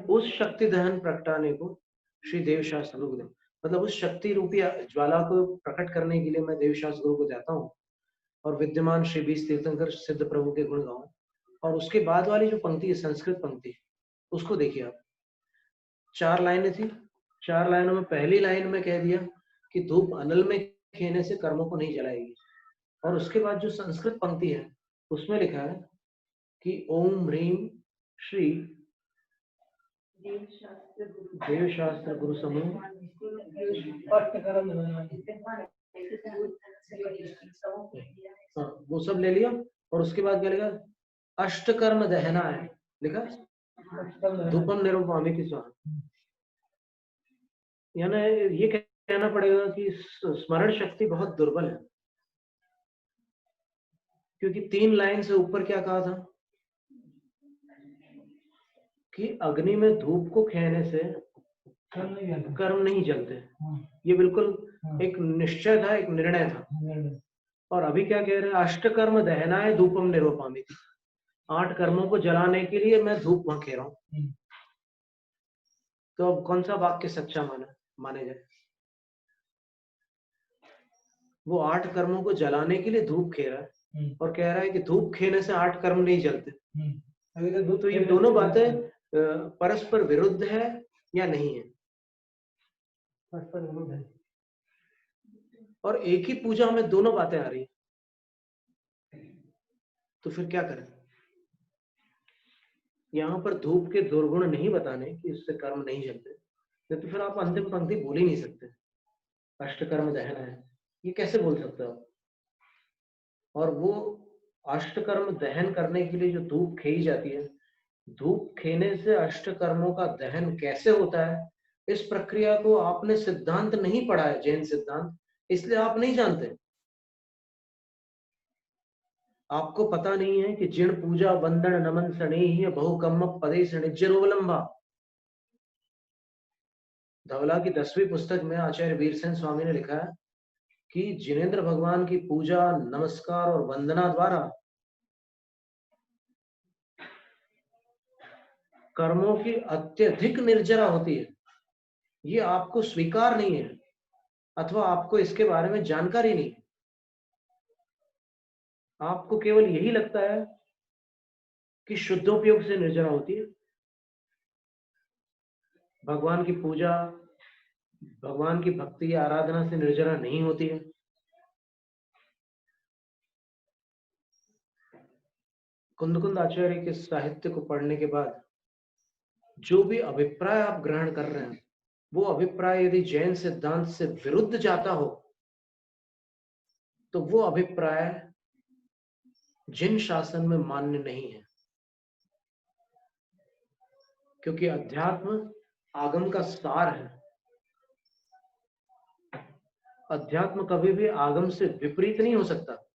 उस शक्ति दहन प्रगटाने को श्री देवशास्त्र गुरु को, मतलब उस शक्ति रूपी ज्वाला को प्रकट करने के लिए मैं देवशास्त्र गुरु को जाता हूँ और विद्यमान श्री बीस तीर्थंकर सिद्ध प्रभु के गुण गाऊं। और उसके बाद वाली जो पंक्ति है, संस्कृत पंक्ति, उसको देखिए आप। 4 लाइनें थी, 4 लाइनों में पहली लाइन में कह दिया कि धूप अनल में खेने से कर्मों को नहीं जलाएगी। और उसके बाद जो संस्कृत पंक्ति है उसमें लिखा है कि ओम ह्रीम श्री देव शास्त्र गुरु समूह वो सब ले लिया। और उसके बाद क्या लिखा? अष्टकर्म दहना है लिखा, धूपम निरूपमामि की स्वाहा। यानी ये कहना पड़ेगा कि स्मरण शक्ति बहुत दुर्बल है, क्योंकि 3 लाइन से ऊपर क्या कहा था कि अग्नि में धूप को खेने से कर्म नहीं जलते। ये बिल्कुल एक निश्चय था, एक निर्णय था। और अभी क्या कह रहे हैं? अष्टकर्म दहनाय धूपम निरूपमामि। 8 कर्मों को जलाने के लिए मैं धूप वहां खे रहा हूं। तो अब कौन सा वाक्य सच्चा माने जाए? वो 8 कर्मों को जलाने के लिए धूप खे रहा है और कह रहा है कि धूप खेने से 8 कर्म नहीं जलते। तो ये दोनों बातें परस्पर विरुद्ध है या नहीं है? परस्पर विरुद्ध है। और एक ही पूजा में दोनों बातें आ रही है, तो फिर क्या करें? यहाँ पर धूप के दुर्गुण नहीं बताने कि इससे कर्म नहीं जलते, तो फिर आप अंतिम पंक्ति बोल ही नहीं सकते। अष्टकर्म दहन है, ये कैसे बोल सकते हो? और वो अष्टकर्म दहन करने के लिए जो धूप खेई जाती है, धूप खेने से अष्टकर्मों का दहन कैसे होता है, इस प्रक्रिया को आपने सिद्धांत नहीं पढ़ा है, जैन सिद्धांत, इसलिए आप नहीं जानते। आपको पता नहीं है कि जिण पूजा वंदन नमन सनेही बहुकम्म पदे सनिज्जरोवलंबा। धवला की 10वीं पुस्तक में आचार्य वीरसेन स्वामी ने लिखा है कि जिनेंद्र भगवान की पूजा, नमस्कार और वंदना द्वारा कर्मों की अत्यधिक निर्जरा होती है। ये आपको स्वीकार नहीं है, अथवा आपको इसके बारे में जानकारी नहीं है। आपको केवल यही लगता है कि शुद्धोपयोग से निर्जरा होती है। भगवान की पूजा, भगवान की भक्ति आराधना से निर्जरा नहीं होती है। कुंद आचार्य के साहित्य को पढ़ने के बाद जो भी अभिप्राय आप ग्रहण कर रहे हैं, वो अभिप्राय यदि जैन सिद्धांत से विरुद्ध जाता हो, तो वो अभिप्राय जिन शासन में मान्य नहीं है। क्योंकि अध्यात्म आगम का सार है। अध्यात्म कभी भी आगम से विपरीत नहीं हो सकता।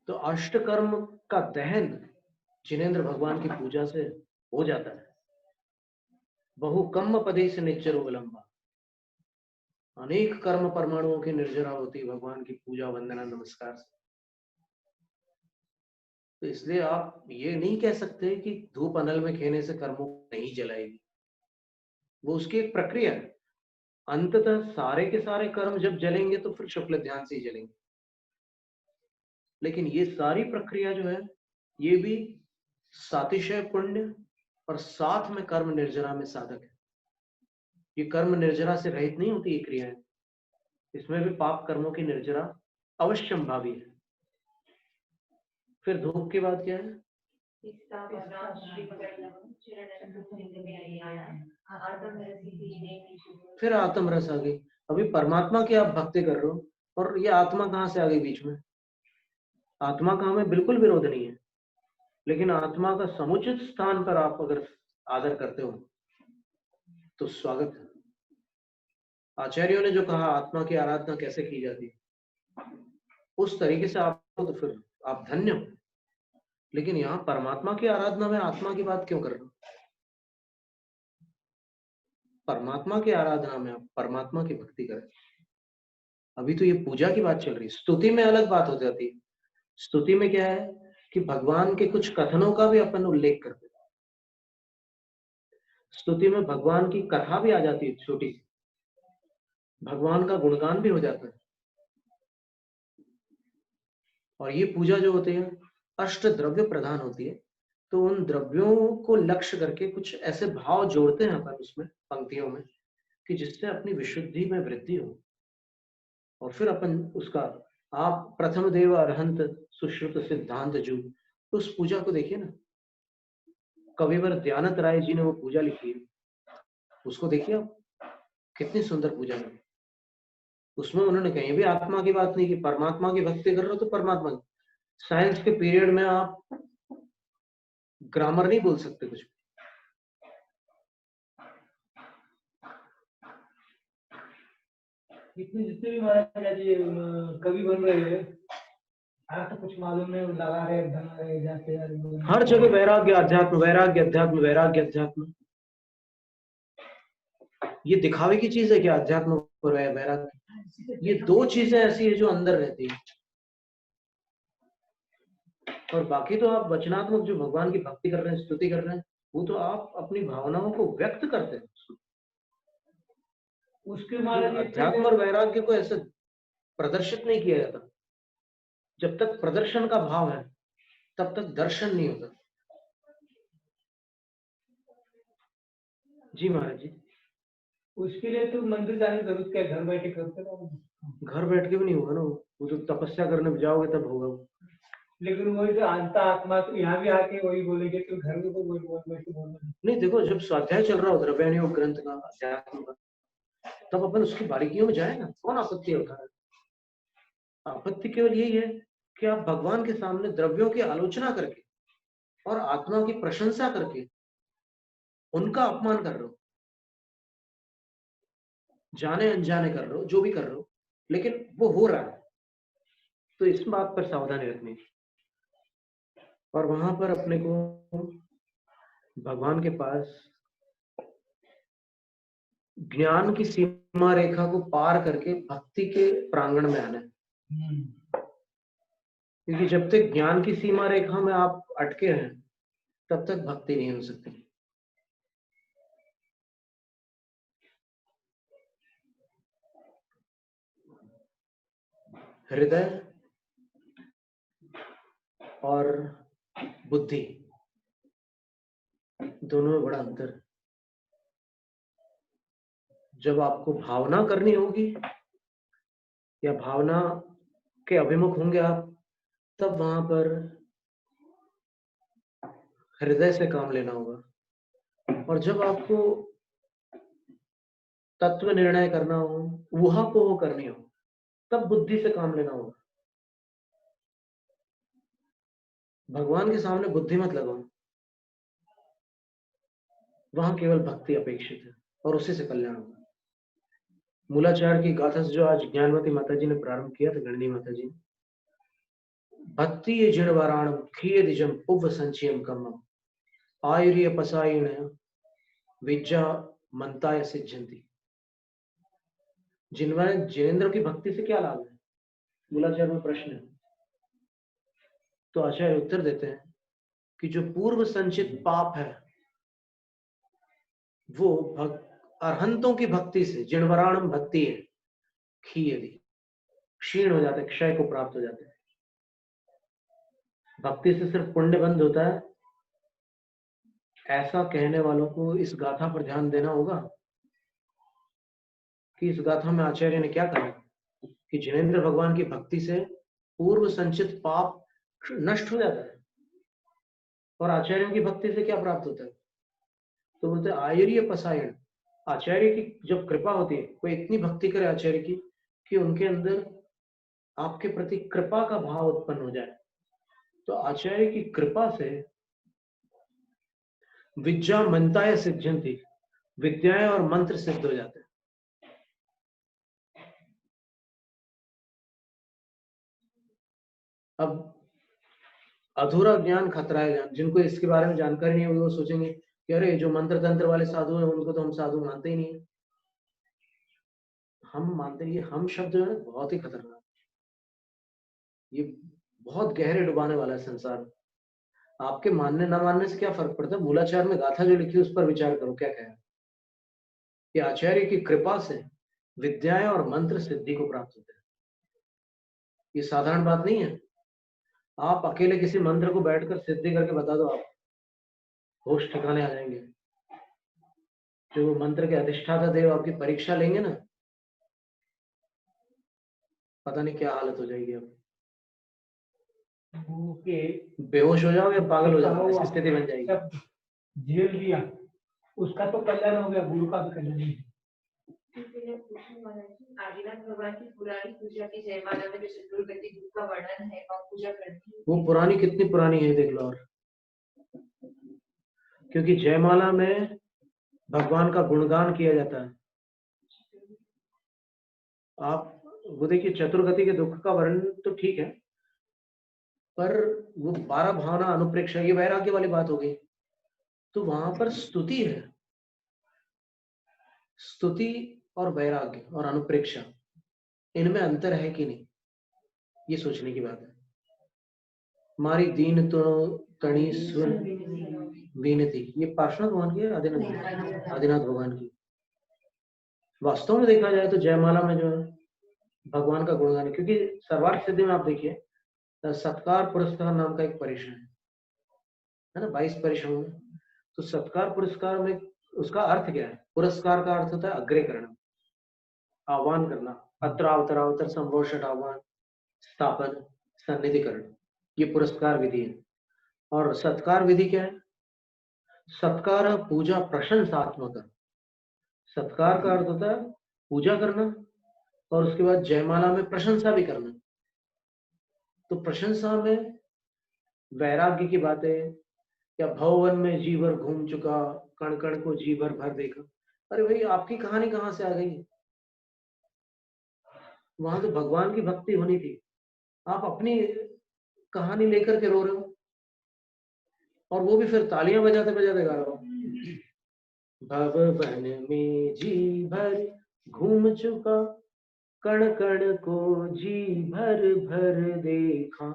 तो अष्टकर्म का दहन जिनेंद्र भगवान की पूजा से हो जाता है। बहुकम्म पदे से निच्चरो विलंबा। अनेक कर्म परमाणुओं की निर्जरा होती भगवान की पूजा वंदना नमस्कार से। तो इसलिए आप ये नहीं कह सकते कि धूप अनल में खेने से कर्मों को नहीं जलाएगी। वो उसकी एक प्रक्रिया है। अंततः सारे के सारे कर्म जब जलेंगे तो फिर शुक्ल ध्यान से ही जलेंगे। लेकिन ये सारी प्रक्रिया जो है, ये भी सातिशय पुण्य और साथ में कर्म निर्जरा में साधक है। ये कर्म निर्जरा से रहित नहीं होती ये क्रियाएं। इसमें भी पाप कर्मों की निर्जरा अवश्यंभावी है। फिर धूप के बाद क्या है? फिर आत्म रस आ गई। अभी परमात्मा की आप भक्ति कर रहे हो और ये आत्मा कहां से आ गई बीच में? आत्मा का हमें बिल्कुल विरोध नहीं है, लेकिन आत्मा का समुचित स्थान पर आप अगर आदर करते हो तो स्वागत है। आचार्यों ने जो कहा आत्मा की आराधना कैसे की जाती है, उस तरीके से आपको, तो फिर आप धन्य हो। लेकिन यहाँ परमात्मा की आराधना में आत्मा की बात क्यों कर रहे हो? परमात्मा की आराधना में आप परमात्मा की भक्ति करें। अभी तो ये पूजा की बात चल रही है। स्तुति में अलग बात हो जाती है। स्तुति में क्या है कि भगवान के कुछ कथनों का भी अपन उल्लेख करते हैं। स्तुति में भगवान की कथा भी आ जाती है, छोटी सी भगवान का गुणगान भी हो जाता है। और ये पूजा जो होती है अष्ट द्रव्य प्रधान होती है, तो उन द्रव्यों को लक्ष्य करके कुछ ऐसे भाव जोड़ते हैं अपन उसमें पंक्तियों में कि जिससे अपनी विशुद्धि में वृद्धि हो, और फिर अपन उसका आप प्रथम देव अरहंत सुश्रुत सिद्धांत जू, उस पूजा को देखिए ना, कविवर दयानंद राय जी ने वो पूजा लिखी है, उसको देखिए आप, कितनी सुंदर पूजा है। उसमें उन्होंने कहीं भी आत्मा की बात नहीं की, परमात्मा की भक्ति कर रहे हो तो परमात्मा की। साइंस के पीरियड में आप ग्रामर नहीं बोल सकते कुछ।
इतने जितने भी महाराज जी कवि बन रहे हैं, तो कुछ मालूम नहीं, लगा रहे बना रहे जाते हैं।
हर जगह वैराग्य अध्यात्म, वैराग्य अध्यात्म, वैराग्य अध्यात्म। ये दिखावे की चीज है क्या, अध्यात्म और वैराग्य? ये दो चीजें ऐसी है जो अंदर रहती है, और बाकी तो आप वचनात्मक जो भगवान की भक्ति कर रहे हैं, स्तुति कर रहे हैं, वो तो आप अपनी भावनाओं को व्यक्त करते हैं।
उसके महाराज
अध्यात्म और वैराग्य को ऐसे प्रदर्शित नहीं किया जाता। जब तक प्रदर्शन का भाव है तब तक दर्शन नहीं होता। जी महाराज जी।
उसके लिए तो मंदिर जाने की जरूरत क्या, घर बैठे करते रहो।
घर बैठ के भी नहीं होगा ना, वो तो तपस्या करने जाओगे तब होगा।
लेकिन वही जो आंता आत्मा तो यहाँ भी आके वही बोलेंगे कि घर में तो वही बोलना
नहीं। देखो, जब स्वाध्याय चल रहा हो द्रव्यानी योग ग्रंथ का, अध्यात्म का, तब अपन उसकी बारीकियों में जाए ना, कौन आपत्ति उठा रहा है? आपत्ति केवल यही है कि आप भगवान के सामने द्रव्यों की आलोचना करके और आत्मा की प्रशंसा करके उनका अपमान कर रहे हो, जाने अनजाने कर रहे हो, जो भी कर रहे हो, लेकिन वो हो रहा है। तो इस बात पर सावधानी रखनी, और वहां पर अपने को भगवान के पास ज्ञान की सीमा रेखा को पार करके भक्ति के प्रांगण में आना है। क्योंकि जब तक ज्ञान की सीमा रेखा में आप अटके हैं तब तक भक्ति नहीं हो सकती। हृदय और बुद्धि दोनों में बड़ा अंतर है। जब आपको भावना करनी होगी या भावना के अभिमुख होंगे आप, तब वहां पर हृदय से काम लेना होगा। और जब आपको तत्व निर्णय करना हो, ऊहापोह करनी हो, तब बुद्धि से काम लेना होगा। भगवान के सामने बुद्धि मत लगाओ, वहां केवल भक्ति अपेक्षित है और उसी से कल्याण होगा। मूलाचार की गाथा से जो आज ज्ञानवती माता जी ने प्रारंभ किया था, गणनी माता जी, भक्ति ये जिण वाराणम खीय दिजम पुव संचयम कमम आयुर्य पसायण विद्या मंताय सिद्धंती। जिनमें जिनेन्द्र की भक्ति से क्या लाभ है, मूलाचार में प्रश्न है। तो आचार्य उत्तर देते हैं कि जो पूर्व संचित पाप है वो अरहंतों की भक्ति से, जिणवराणम भक्ति है, खीयति क्षीण हो जाते, क्षय को प्राप्त हो जाते हैं। भक्ति से सिर्फ पुण्य बंद होता है, ऐसा कहने वालों को इस गाथा पर ध्यान देना होगा कि इस गाथा में आचार्य ने क्या कहा कि जिनेन्द्र भगवान की भक्ति से पूर्व संचित पाप नष्ट हो जाता है। और आचार्यों की भक्ति से क्या प्राप्त होता है? तो बोलते आयुर्य पसायण। आचार्य की जब कृपा होती है, कोई इतनी भक्ति करे आचार्य की कि उनके अंदर आपके प्रति कृपा का भाव उत्पन्न हो जाए, तो आचार्य की कृपा से विद्या मंताय सिद्धंती, विद्याएं और मंत्र सिद्ध हो जाते हैं। अब अधूरा ज्ञान खतरा है ज्ञान। जिनको इसके बारे में जानकारी नहीं होगी वो सोचेंगे कि अरे जो मंत्र तंत्र वाले साधु हैं उनको तो हम साधु मानते ही नहीं है। हम मानते हैं। ये हम शब्द जो है बहुत ही खतरनाक, ये बहुत गहरे डुबाने वाला है संसार। आपके मानने ना मानने से क्या फर्क पड़ता है? मूलाचार में गाथा जो लिखी उस पर विचार करो, क्या कह रहा है कि आचार्य की कृपा से विद्याएं और मंत्र सिद्धि को प्राप्त होते हैं। ये साधारण बात नहीं है। आप अकेले किसी मंत्र को बैठकर सिद्धि करके बता दो, आप होश ठिकाने आ जाएंगे। जो मंत्र के अधिष्ठाता देव आपकी परीक्षा लेंगे ना, पता नहीं क्या हालत हो जाएगी अब,
के
बेहोश हो जाओगे, पागल हो जाओगे, ऐसी स्थिति बन जाएगी।
झेल दिया उसका तो कल्याण हो गया, गुरु का भी कल्याण है।
आदिनाथ भगवान की पुरानी पूजा की जयमाला में जो चतुर्गति धूप का वर्णन है और पूजा करनी है,
वो पुरानी कितनी पुरानी है देख लो। और क्योंकि जयमाला में भगवान का गुणगान किया जाता है। आप वो देखिए, चतुर्गति के दुख का वर्णन तो ठीक है, पर वो 12 भावना अनुप्रेक्षा, ये वैराग्य वाली बात हो गई। तो वहां पर स्तुति है, स्तुति और वैराग्य और अनुप्रेक्षा, इनमें अंतर है कि नहीं, ये सोचने की बात है। हमारी दीन तो तणी सुन विनती, ये पार्श्वनाथ भगवान की है, आदिनाथ भगवान की। वास्तव में देखा जाए तो जयमाला में जो है भगवान का गुणगान है, क्योंकि सर्वार्थ सिद्धि में आप देखिए सत्कार पुरस्कार नाम का एक परिश्रम है ना, 22 परिश्रम में। तो सत्कार पुरस्कार में उसका अर्थ क्या है? पुरस्कार का अर्थ होता है अग्रेकरण, आह्वान करना, अत्रावतरावतर संभोषण आह्वान स्थापन सन्निधिकरण, ये पुरस्कार विधि है। और सत्कार विधि क्या है? सत्कार पूजा प्रशंसात्मक। सत्कार का अर्थ होता है पूजा करना और उसके बाद जयमाला में प्रशंसा भी करना। तो प्रशंसा में वैराग्य की बातें, या भवन में जी भर घूम चुका, कण कण को जी भर भर देखा। अरे भाई, आपकी कहानी कहां से आ गई? वहां तो भगवान की भक्ति होनी थी, आप अपनी कहानी लेकर के रो रहे हो, और वो भी फिर तालियां बजाते बजाते गा रहे हो। भवन में जी भर घूम चुका, कण कण को जी भर भर देखा,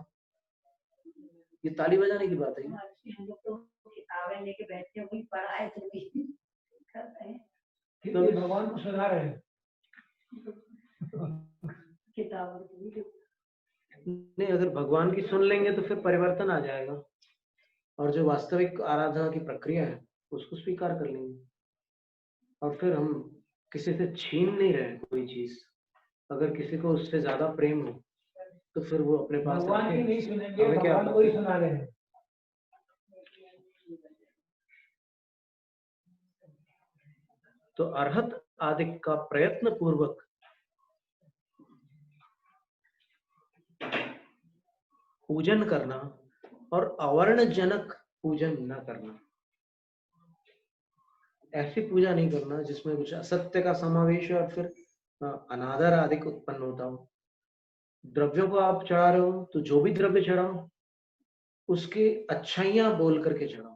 ये ताली बजाने की बात है।
हम लोग तो किताबें लेके बैठते हैं, वही पढ़ाए
तो भगवान को सुना रहे हैं
किताबों।
नहीं, अगर भगवान की सुन लेंगे तो फिर परिवर्तन आ जाएगा, और जो वास्तविक आराधना की प्रक्रिया है उसको स्वीकार कर लेंगे। और फिर हम किसी से छीन नहीं रहे कोई चीज। अगर किसी को उससे ज्यादा प्रेम हो तो फिर वो अपने पास
भगवान की नहीं सुनेंगे,
हमें क्या
भगवान को ही सुना रहे हैं।
तो अर्हत आदि का प्रयत्न पूर्वक पूजन करना और अवर्णजनक पूजन न करना, ऐसी पूजा नहीं करना जिसमें कुछ असत्य का समावेश है और फिर अनादर आदि उत्पन्न होता हो। द्रव्यों को आप चढ़ा रहे हो तो जो भी द्रव्य चढ़ाओ उसकी अच्छाइयां बोल करके चढ़ाओ,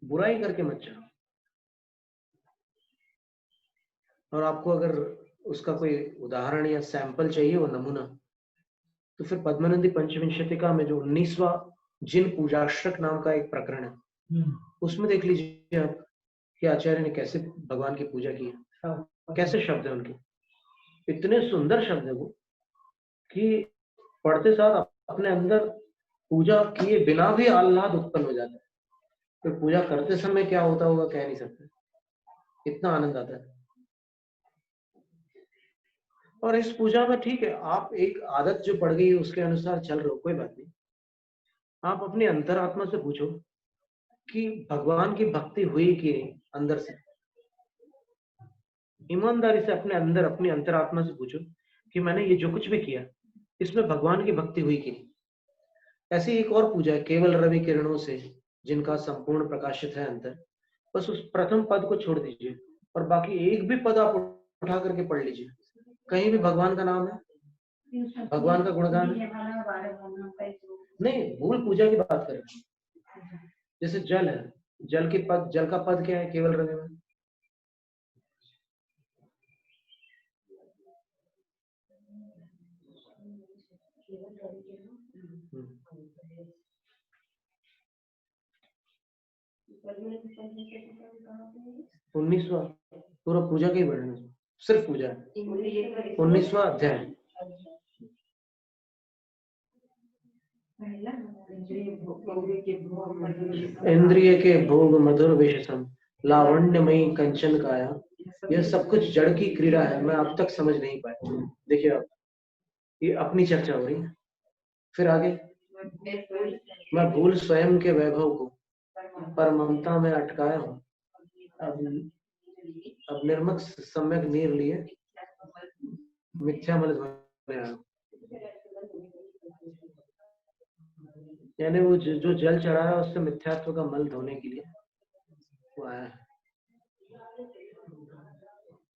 बुराई करके मत चढ़ाओ। और आपको अगर उसका कोई उदाहरण या सैंपल चाहिए, वो नमूना, तो फिर पद्मनंदी पंचविंशतिका में जो 19वां जिन पूजाश्रक नाम का एक प्रकरण है, उसमें देख लीजिए आप कि आचार्य ने कैसे भगवान की पूजा की है, कैसे शब्द है उनके, इतने सुंदर शब्द है वो कि पढ़ते साथ अपने अंदर पूजा किए बिना भी आह्लाद उत्पन्न हो जाता है। फिर पूजा करते समय क्या होता होगा कह नहीं सकते, इतना आनंद आता है। और इस पूजा में ठीक है, आप एक आदत जो पड़ गई है उसके अनुसार चल रहे हो, कोई बात नहीं। आप अपनी अंतरात्मा से पूछो कि भगवान की भक्ति हुई कि नहीं, अंदर से ईमानदारी से अपने अंदर अपनी अंतरात्मा से पूछो कि मैंने ये जो कुछ भी किया इसमें भगवान की भक्ति हुई कि नहीं। ऐसी एक और पूजा है, केवल रवि किरणों से जिनका संपूर्ण प्रकाशित है अंतर। बस उस प्रथम पद को छोड़ दीजिए और बाकी एक भी पद आप उठा करके पढ़ लीजिए, कहीं भी भगवान का नाम है, भगवान का गुणगान है। नहीं, मूल पूजा की बात करें। जैसे जल है, जल के पद, जल का पद क्या है केवल रवि में? उन्नीसवां पूरा पूजा का ही वर्णन है, सिर्फ पूजा है। 19वां अध्याय। इंद्रिय के भोग मधुर विषसम लावण्यमयी कंचन काया, यह सब कुछ जड़ की क्रीड़ा है, मैं अब तक समझ नहीं पाया। देखिए आप ये अपनी चर्चा हो रही है। फिर आगे, मैं भूल स्वयं के वैभव को पर ममता में अटकाया हूँ, अब निर्मक सम्यक नीर लिए मिथ्या मल धोने आया हूं। यानी वो जो जल चढ़ा है उससे मिथ्यात्व का मल धोने के लिए वो आया है।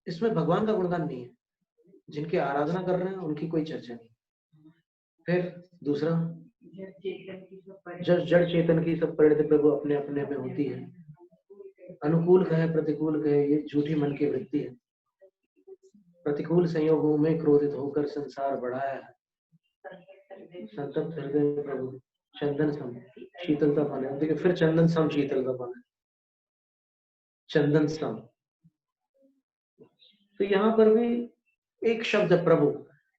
इसमें भगवान का गुणगान नहीं है, जिनकी आराधना कर रहे हैं उनकी कोई चर्चा नहीं। फिर दूसरा, जड़ चेतन की सब परिणति प्रभु अपने अपने में होती है, अनुकूल कहे प्रतिकूल कहे ये झूठी मन की वृत्ति है, प्रतिकूल संयोगों में क्रोधित होकर संसार बढ़ाया है, संतप्त हृदय प्रभु चंदन सम शीतलता पाने। देखिए फिर चंदन सम शीतलता पाने, चंदन सम। तो यहाँ पर भी एक शब्द प्रभु,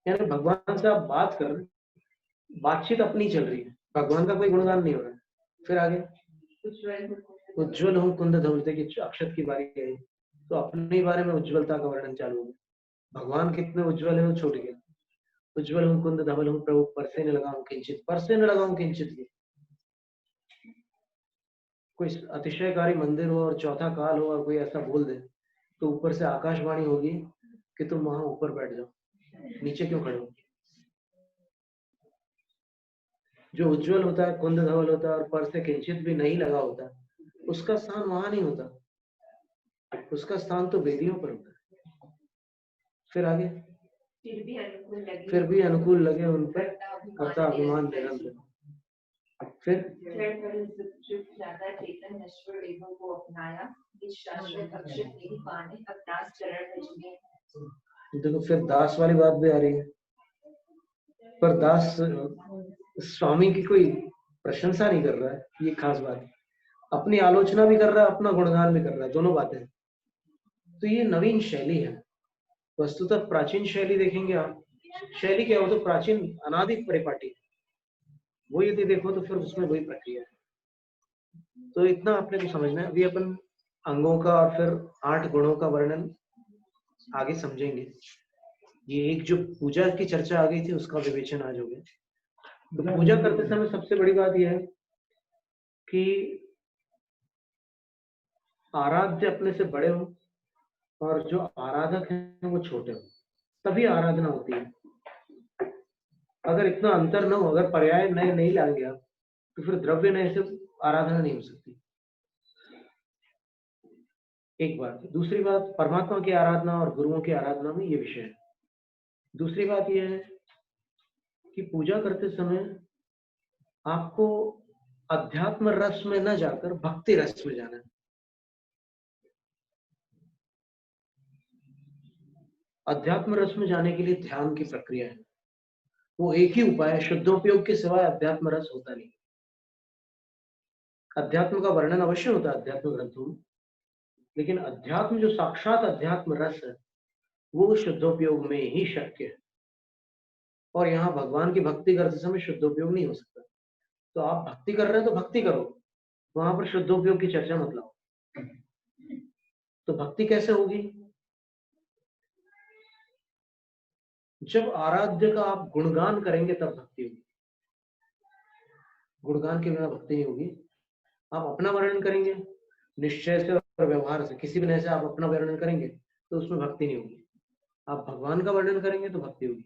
यानी भगवान से आप बात कर रहे, बातचीत अपनी चल रही है, भगवान का कोई गुणगान नहीं हो रहा है। फिर आगे, उज्जवल हूँ कुंद धवलते की अक्षत की बारी आई, तो अपने बारे में उज्जवलता का वर्णन चालू हो गया। भगवान कितने उज्जवल है वो छूट गया। उज्जवल हूँ कुंद धवल हूँ प्रभु परसे न लगाऊं किंचित, परसे न लगाऊं किंचित। कोई अतिशयकारी मंदिर हो और चौथा काल हो और कोई ऐसा बोल दे तो ऊपर से आकाशवाणी होगी कि तुम वहां ऊपर बैठ जाओ, नीचे क्यों खड़े हो। जो उज्जवल होता है, कुंद धवल होता है और पर से किंचित भी नहीं लगा होता, उसका स्थान वहां नहीं होता, उसका स्थान तो वेदियों पर होता है। फिर आगे, फिर भी अनुकूल लगे उन पर करता अभिमान निरंतर। फिर
चेतन नश्वर वेदों को अपनाया, इस शाश्वत अक्षर नहीं पाने अब दास चरण में झुके।
देखो फिर दास वाली बात भी आ रही है, पर दास स्वामी की कोई प्रशंसा नहीं कर रहा है, ये खास बात। अपनी आलोचना भी कर रहा है, अपना गुणगान भी कर रहा है, दोनों बातें। तो ये नवीन शैली है। वस्तुतः प्राचीन शैली देखेंगे आप, शैली क्या हो तो प्राचीन अनादि परिपाटी, वो यदि देखो तो फिर उसमें वही प्रक्रिया है। तो इतना आपने को समझना है। अभी अपन अंगों का और फिर 8 गुणों का वर्णन आगे समझेंगे। ये एक जो पूजा की चर्चा आ गई थी उसका विवेचन आज हो गया। तो पूजा करते समय सबसे बड़ी बात यह है कि आराध्य अपने से बड़े हो और जो आराधक हैं वो छोटे हो, तभी आराधना होती है। अगर इतना अंतर न हो, अगर पर्याय नए नहीं लाएंगे आप, तो फिर द्रव्य नए से आराधना नहीं हो सकती। एक बात। दूसरी बात, परमात्मा की आराधना और गुरुओं की आराधना में ये विषय है। दूसरी बात यह है कि पूजा करते समय आपको अध्यात्म रस में न जाकर भक्ति रस में जाना है। अध्यात्म रस में जाने के लिए ध्यान की प्रक्रिया है, वो एक ही उपाय है। शुद्धोपयोग के सिवाय अध्यात्म रस होता नहीं। अध्यात्म का वर्णन अवश्य होता है अध्यात्म ग्रंथों में, लेकिन अध्यात्म जो साक्षात अध्यात्म रस है वो शुद्धोपयोग में ही शक्य है। और यहाँ भगवान की भक्ति करते समय शुद्धोपयोग नहीं हो सकता। तो आप भक्ति कर रहे हैं तो भक्ति करो, वहां पर शुद्धोपयोग की चर्चा मत लाओ। तो भक्ति कैसे होगी? जब आराध्य का आप गुणगान करेंगे तब भक्ति होगी। गुणगान के बिना भक्ति नहीं होगी। आप अपना वर्णन करेंगे निश्चय से और व्यवहार से, किसी भी नए से आप अपना वर्णन करेंगे तो उसमें भक्ति नहीं होगी। आप भगवान का वर्णन करेंगे तो भक्ति होगी।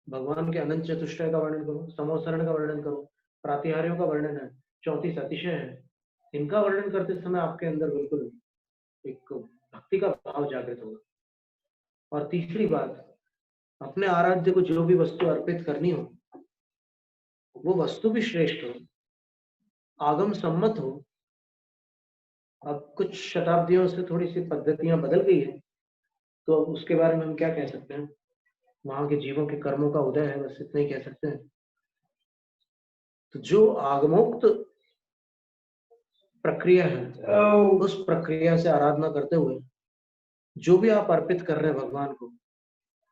भगवान के अनंत चतुष्टय का वर्णन करो, समोसरण का वर्णन करो, प्रातिहार्यों का वर्णन है, 34 अतिशय है, इनका वर्णन करते समय आपके अंदर बिल्कुल एक भक्ति का भाव जागृत होगा। और तीसरी बात, अपने आराध्य को जो भी वस्तु अर्पित करनी हो वो वस्तु भी श्रेष्ठ हो, आगम सम्मत हो। अब कुछ शताब्दियों से थोड़ी सी पद्धतियां बदल गई है, तो अब उसके बारे में हम क्या कह सकते हैं, वहां के जीवों के कर्मों का उदय है, बस इतना ही कह सकते हैं। तो जो आगमोक्त प्रक्रिया है उस प्रक्रिया से आराधना करते हुए जो भी आप अर्पित कर रहे हैं भगवान को,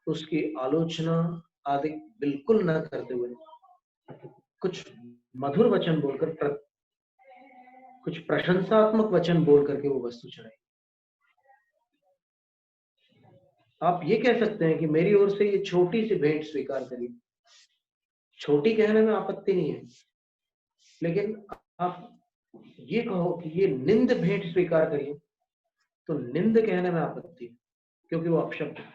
उसकी आलोचना आदि बिल्कुल न करते हुए कुछ मधुर वचन बोलकर, कुछ प्रशंसात्मक वचन बोल करके वो वस्तु चढ़ाई। आप ये कह सकते हैं कि मेरी ओर से ये छोटी सी भेंट स्वीकार करिए, छोटी कहने में आपत्ति नहीं है, लेकिन आप ये कहो कि ये निंद भेंट स्वीकार करिए, तो निंद कहने में आपत्ति है, क्योंकि वो अपशब्द है।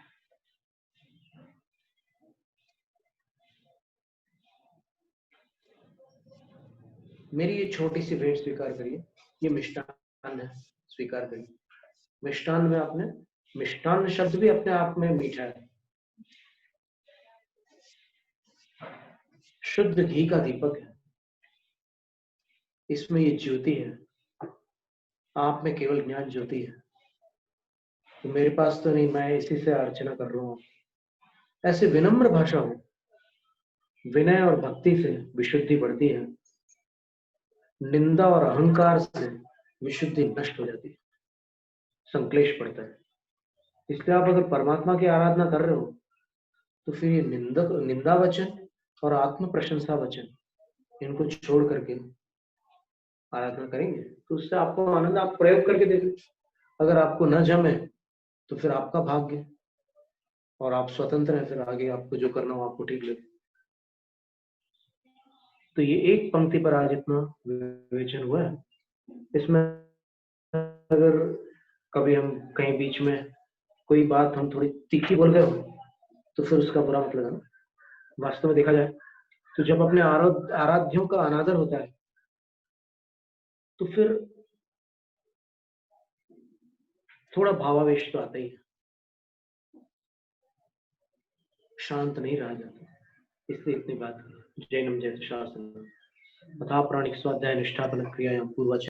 मेरी ये छोटी सी भेंट स्वीकार करिए, ये मिष्टान है, स्वीकार करिए। मिष्टान में आपने, मिष्टान शब्द भी अपने आप में मीठा है। शुद्ध घी का दीपक है, इसमें ये ज्योति है, आप में केवल ज्ञान ज्योति है। तो मेरे पास तो नहीं, मैं इसी से अर्चना कर रहा हूँ। ऐसे विनम्र भाषा हो, विनय और भक्ति से विशुद्धि बढ़ती है, निंदा और अहंकार से विशुद्धि नष्ट हो जाती है, संक्लेश बढ़ता है। इसलिए आप अगर परमात्मा की आराधना कर रहे हो, तो फिर ये निंदा वचन और आत्म प्रशंसा वचन, इनको छोड़ करके आराधना करेंगे तो उससे आपको आनंद, आप प्रयोग करके देखिए। अगर आपको न जमे तो फिर आपका भाग्य, और आप स्वतंत्र हैं, फिर आगे आपको जो करना हो आपको ठीक लगे। तो ये एक पंक्ति पर आज इतना विवेचन हुआ है। इसमें अगर कभी हम कहीं बीच में कोई बात हम थोड़ी तीखी बोल गए हो, तो फिर उसका बुरा मतलब है ना। वास्तव में देखा जाए तो जब अपने आराध्यों का अनादर होता है, तो फिर थोड़ा भावावेश तो आता ही है, शांत नहीं रहा जाता। इसलिए इतनी बात जैनम जैसे शास्त्र अथा प्राणिक स्वाध्याय निष्ठापन क्रियायां पूर्वज